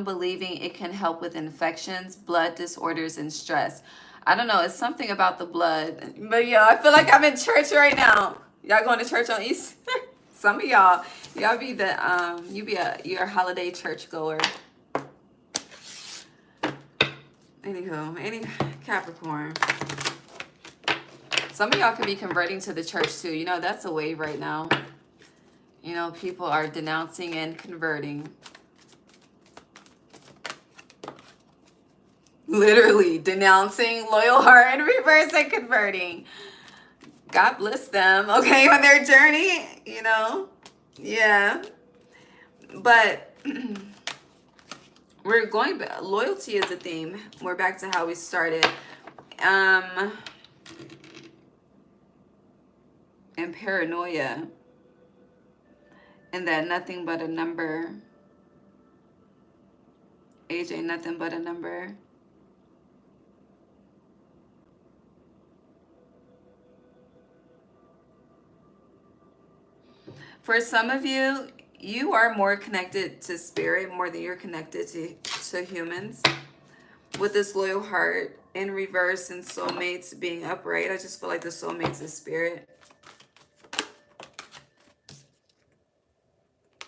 believing it can help with infections, blood disorders, and stress. I don't know, it's something about the blood. But yeah, I feel like I'm in church right now. Y'all going to church on Easter? Some of y'all be the you're a holiday church goer. Anywho, Capricorn. Some of y'all could be converting to the church too. You know, that's a wave right now. You know, people are denouncing and converting. Literally denouncing, loyal heart, and reverse and converting. God bless them, okay, on their journey, you know? Yeah. But we're going back. Loyalty is a theme. We're back to how we started. And paranoia. And that nothing but a number. Age ain't nothing but a number. For some of you, you are more connected to spirit more than you're connected to humans. With this loyal heart in reverse and soulmates being upright, I just feel like the soulmates is spirit.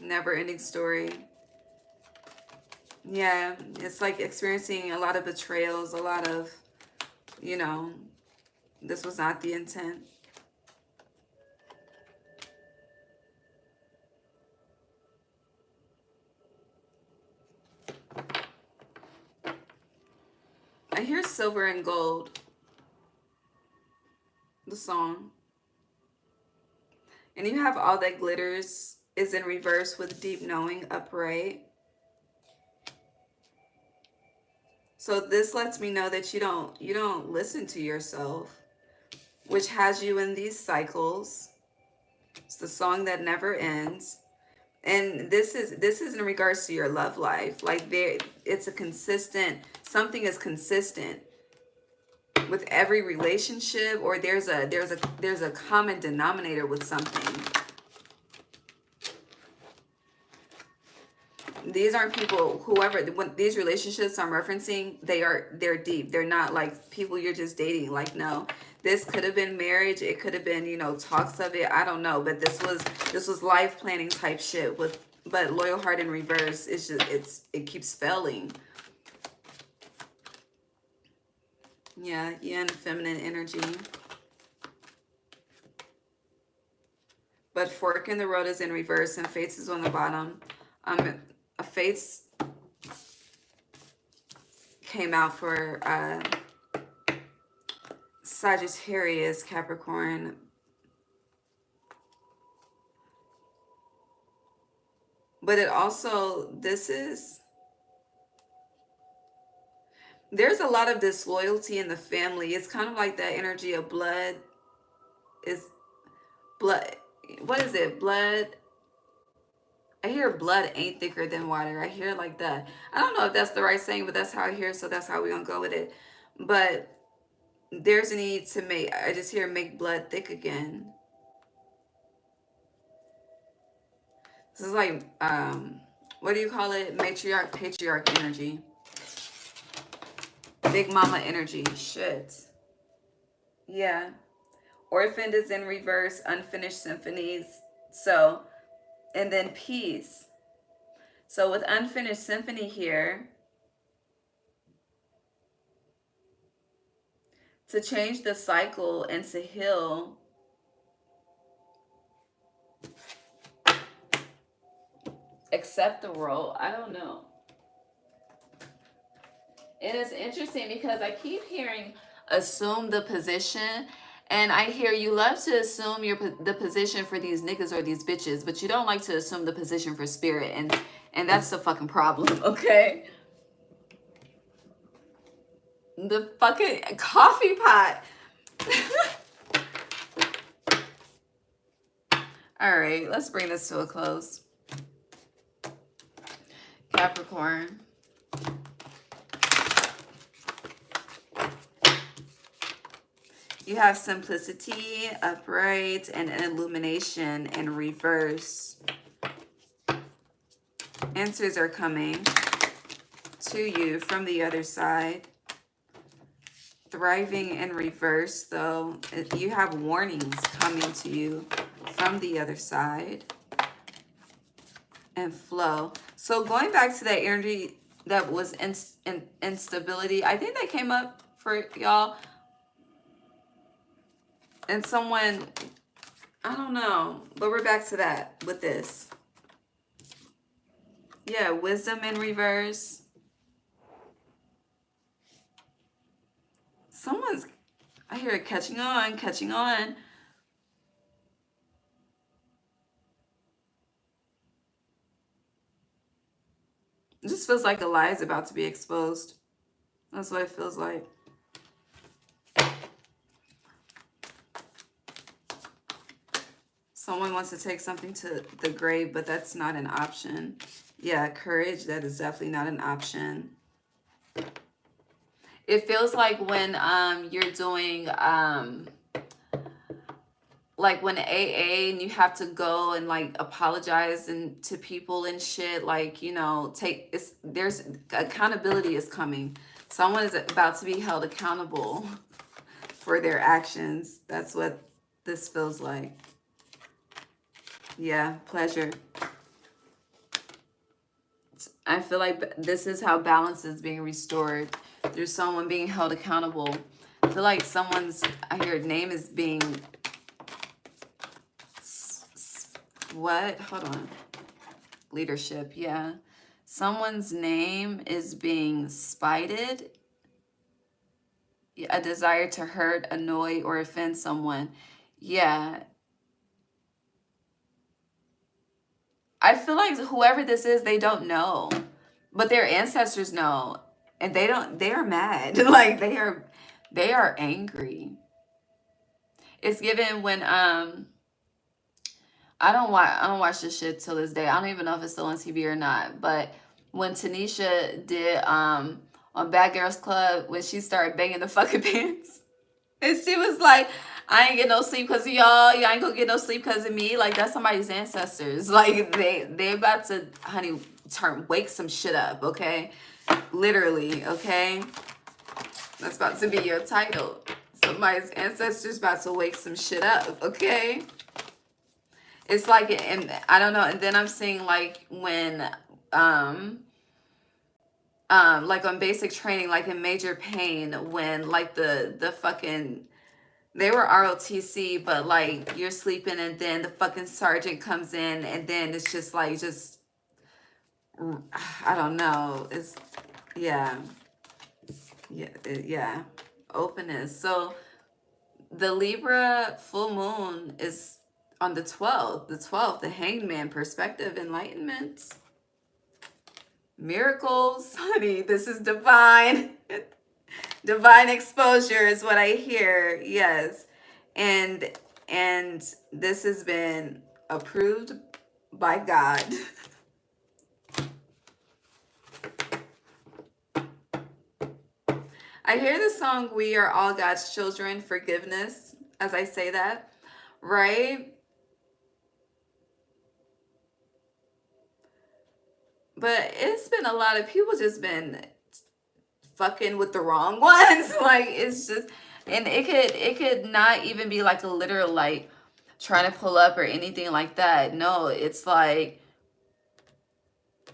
Never-ending story. Yeah, it's like experiencing a lot of betrayals, a lot of, you know, this was not the intent. I hear silver and gold, the song. And you have all that glitters is in reverse with deep knowing upright. So this lets me know that you don't listen to yourself, which has you in these cycles. It's the song that never ends. And this is in regards to your love life. Like it's a consistent, something is consistent with every relationship, or there's a common denominator with something. These aren't people, whoever, when these relationships I'm referencing, they're deep. They're not like people you're just dating. Like, no, this could have been marriage. It could have been, you know, talks of it. I don't know. But this was life planning type shit with, but loyal heart in reverse. It's just, it keeps failing. Yeah, yin, feminine energy. But fork in the road is in reverse and fates is on the bottom. A fates came out for Sagittarius, Capricorn. But it also, there's a lot of disloyalty in the family. It's kind of like that energy of blood. What is it? Blood. I hear blood ain't thicker than water. I hear like that. I don't know if that's the right saying, but that's how I hear, so that's how we're going to go with it. But there's a need to I just hear make blood thick again. This is like, what do you call it? Matriarch, patriarch energy. Big mama energy. Shit. Yeah. Orphaned is in reverse, unfinished symphonies. So, and then peace. So with unfinished symphony here, to change the cycle and to heal, accept the role. I don't know. And it's interesting because I keep hearing assume the position. And I hear you love to assume the position for these niggas or these bitches, but you don't like to assume the position for spirit. And that's the fucking problem, okay? The fucking coffee pot. All right, let's bring this to a close. Capricorn. You have simplicity, upright, and an illumination in reverse. Answers are coming to you from the other side. Thriving in reverse, though. You have warnings coming to you from the other side. And flow. So going back to that energy that was instability, I think that came up for y'all. And someone, I don't know, but we're back to that with this. Yeah, wisdom in reverse. Someone's, I hear it catching on, catching on. It just feels like a lie is about to be exposed. That's what it feels like. Someone wants to take something to the grave, but that's not an option. Yeah, courage, that is definitely not an option. It feels like when you're doing like when AA and you have to go and like apologize to people and shit, like, you know, there's accountability is coming. Someone is about to be held accountable for their actions. That's what this feels like. Yeah, pleasure. I feel like this is how balance is being restored through someone being held accountable. I feel like I hear name is being, what? Hold on. Leadership, yeah. Someone's name is being spited. a desire to hurt, annoy, or offend someone. Yeah. I feel like whoever this is, they don't know. But their ancestors know. And they are mad. Like they are angry. It's given when I don't watch this shit till this day. I don't even know if it's still on TV or not. But when Tanisha did on Bad Girls Club, when she started banging the fucking pants, and she was like, I ain't get no sleep because of y'all. Y'all ain't gonna get no sleep because of me. Like, that's somebody's ancestors. Like, they about to, honey, wake some shit up, okay? Literally, okay? That's about to be your title. Somebody's ancestors about to wake some shit up, okay? It's like, and I don't know. And then I'm seeing like when, like on basic training, like in major pain, when like the fucking, they were ROTC, but like you're sleeping and then the fucking sergeant comes in and then it's just like, I don't know. It's, yeah. Yeah. Openness. So the Libra full moon is on the 12th, the hangman, perspective, enlightenment, miracles. Honey, this is divine. Divine exposure is what I hear. Yes. And this has been approved by God. I hear the song We Are All God's Children, Forgiveness, as I say that, right? But it's been a lot of people just been fucking with the wrong ones. Like, it's just, and it could not even be like a literal like trying to pull up or anything like that. No, it's like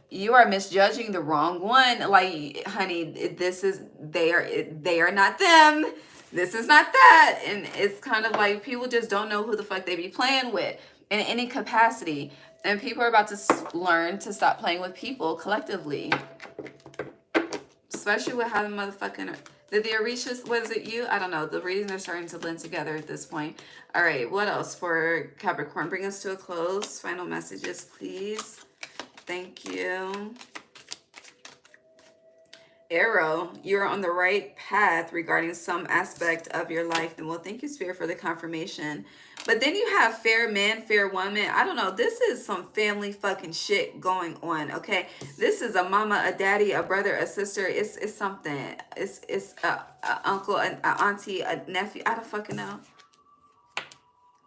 you are misjudging the wrong one. Like, honey, they are not them. This is not that. And it's kind of like people just don't know who the fuck they be playing with in any capacity. And people are about to learn to stop playing with people collectively. Especially with how the motherfucking... Did the Orishas... Was it you? I don't know. The readings are starting to blend together at this point. All right. What else for Capricorn? Bring us to a close. Final messages, please. Thank you. Arrow, you're on the right path regarding some aspect of your life. And well, thank you, Spirit, for the confirmation. But then you have fair man, fair woman. I don't know. This is some family fucking shit going on, okay? This is a mama, a daddy, a brother, a sister. It's something. It's a uncle, an auntie, a nephew. I don't fucking know.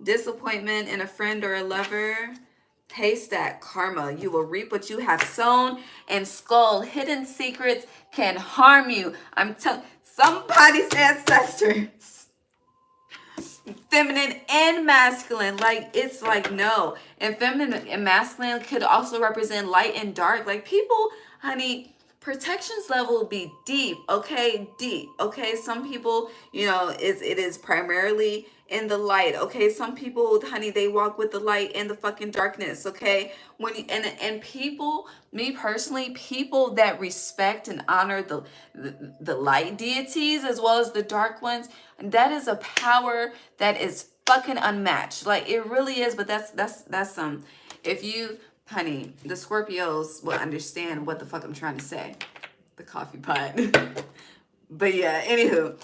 Disappointment in a friend or a lover. Haystack karma. You will reap what you have sown. And skull, hidden secrets can harm you. I'm telling somebody's ancestors, feminine and masculine. Like, it's like, no. And feminine and masculine could also represent light and dark. Like, people, honey, protections level will be deep, okay? Deep, okay? Some people, you know, it is primarily in the light, okay? Some people, honey, they walk with the light and the fucking darkness, okay? When and people, me personally, people that respect and honor the light deities as well as the dark ones, that is a power that is fucking unmatched. Like, it really is. But that's if you, honey, the Scorpios will understand what the fuck I'm trying to say. The coffee pot. But yeah, anywho.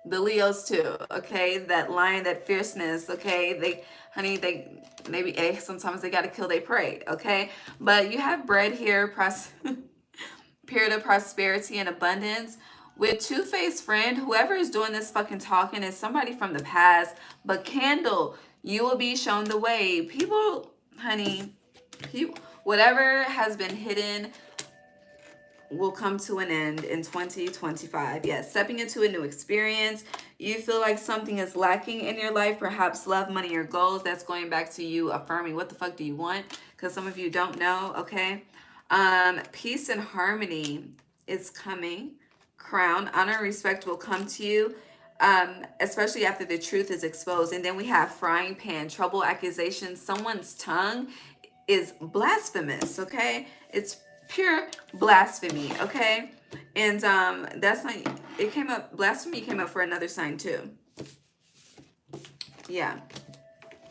The Leos too, okay? That lion, that fierceness, okay? Sometimes they gotta kill their prey, okay? But you have bread here, period of prosperity and abundance. With two-faced friend, whoever is doing this fucking talking is somebody from the past. But candle, you will be shown the way. People, honey, whatever has been hidden will come to an end in 2025. Yes, stepping into a new experience. You feel like something is lacking in your life, perhaps love, money, or goals. That's going back to you affirming what the fuck do you want, because some of you don't know, okay? Peace and harmony is coming. Crown, honor and respect will come to you, especially after the truth is exposed. And then we have frying pan, trouble, accusations. Someone's tongue is blasphemous, okay? It's pure blasphemy, okay? And that's not, it came up, blasphemy came up for another sign too. Yeah.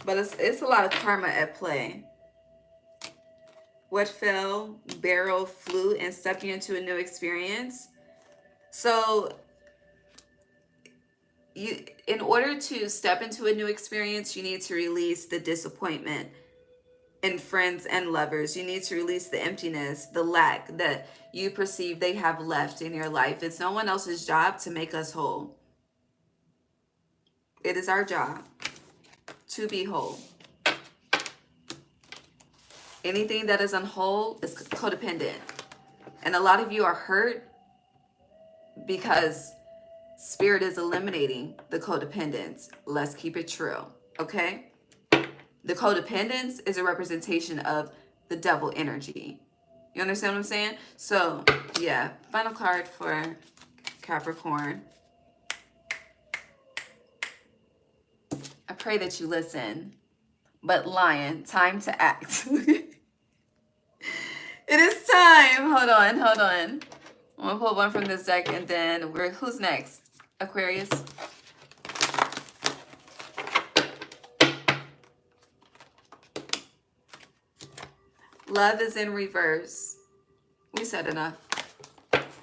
But it's a lot of karma at play. What fell, barrel, flew, and stepped you into a new experience. So you, in order to step into a new experience, you need to release the disappointment in friends and lovers. You need to release the emptiness, the lack that you perceive they have left in your life. It's no one else's job to make us whole. It is our job to be whole. Anything that is unwhole is codependent. And a lot of you are hurt because Spirit is eliminating the codependence. Let's keep it true, okay? The codependence is a representation of the devil energy. You understand what I'm saying? So, yeah, final card for Capricorn. I pray that you listen. But Lion, time to act. It is time. Hold on. I'm gonna pull one from this deck, and then who's next? Aquarius. Love is in reverse. We said enough.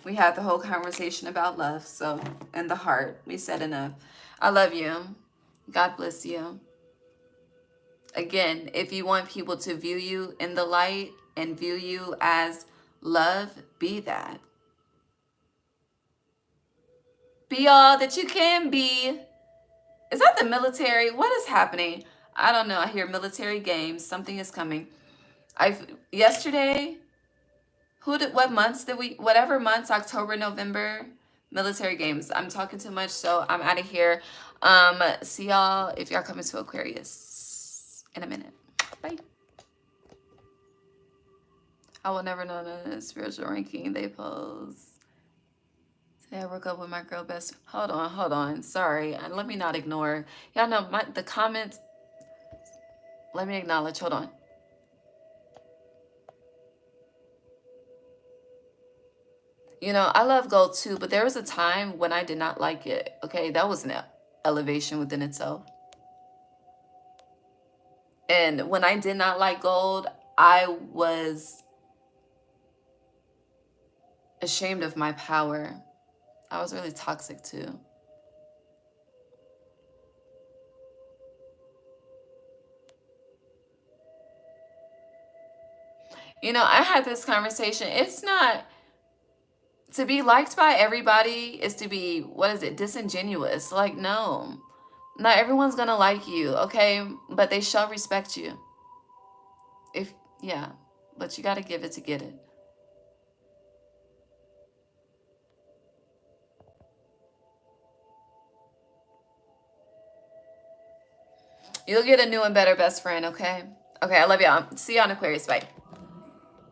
We had the whole conversation about love, so, and the heart. We said enough. I love you. God bless you. Again, if you want people to view you in the light and view you as love, be that. Be all that you can be. Is that the military? What is happening? I don't know. I hear military games. Something is coming. Yesterday, what months did we, whatever months, October, November, military games. I'm talking too much, so I'm out of here. See y'all if y'all coming to Aquarius in a minute. Bye. I will never know the spiritual ranking they pose. Say I broke up with my girl best. Hold on. Sorry. Let me not ignore. Y'all know the comments. Let me acknowledge. Hold on. You know, I love gold too, but there was a time when I did not like it. Okay, that was an elevation within itself. And when I did not like gold, I was ashamed of my power. I was really toxic too. You know, I had this conversation. It's not to be liked by everybody is to be, what is it, disingenuous. Like, no, not everyone's gonna like you, okay? But they shall respect you. Yeah, but you gotta give it to get it. You'll get a new and better best friend, okay? Okay, I love y'all. See y'all in Aquarius. Bye.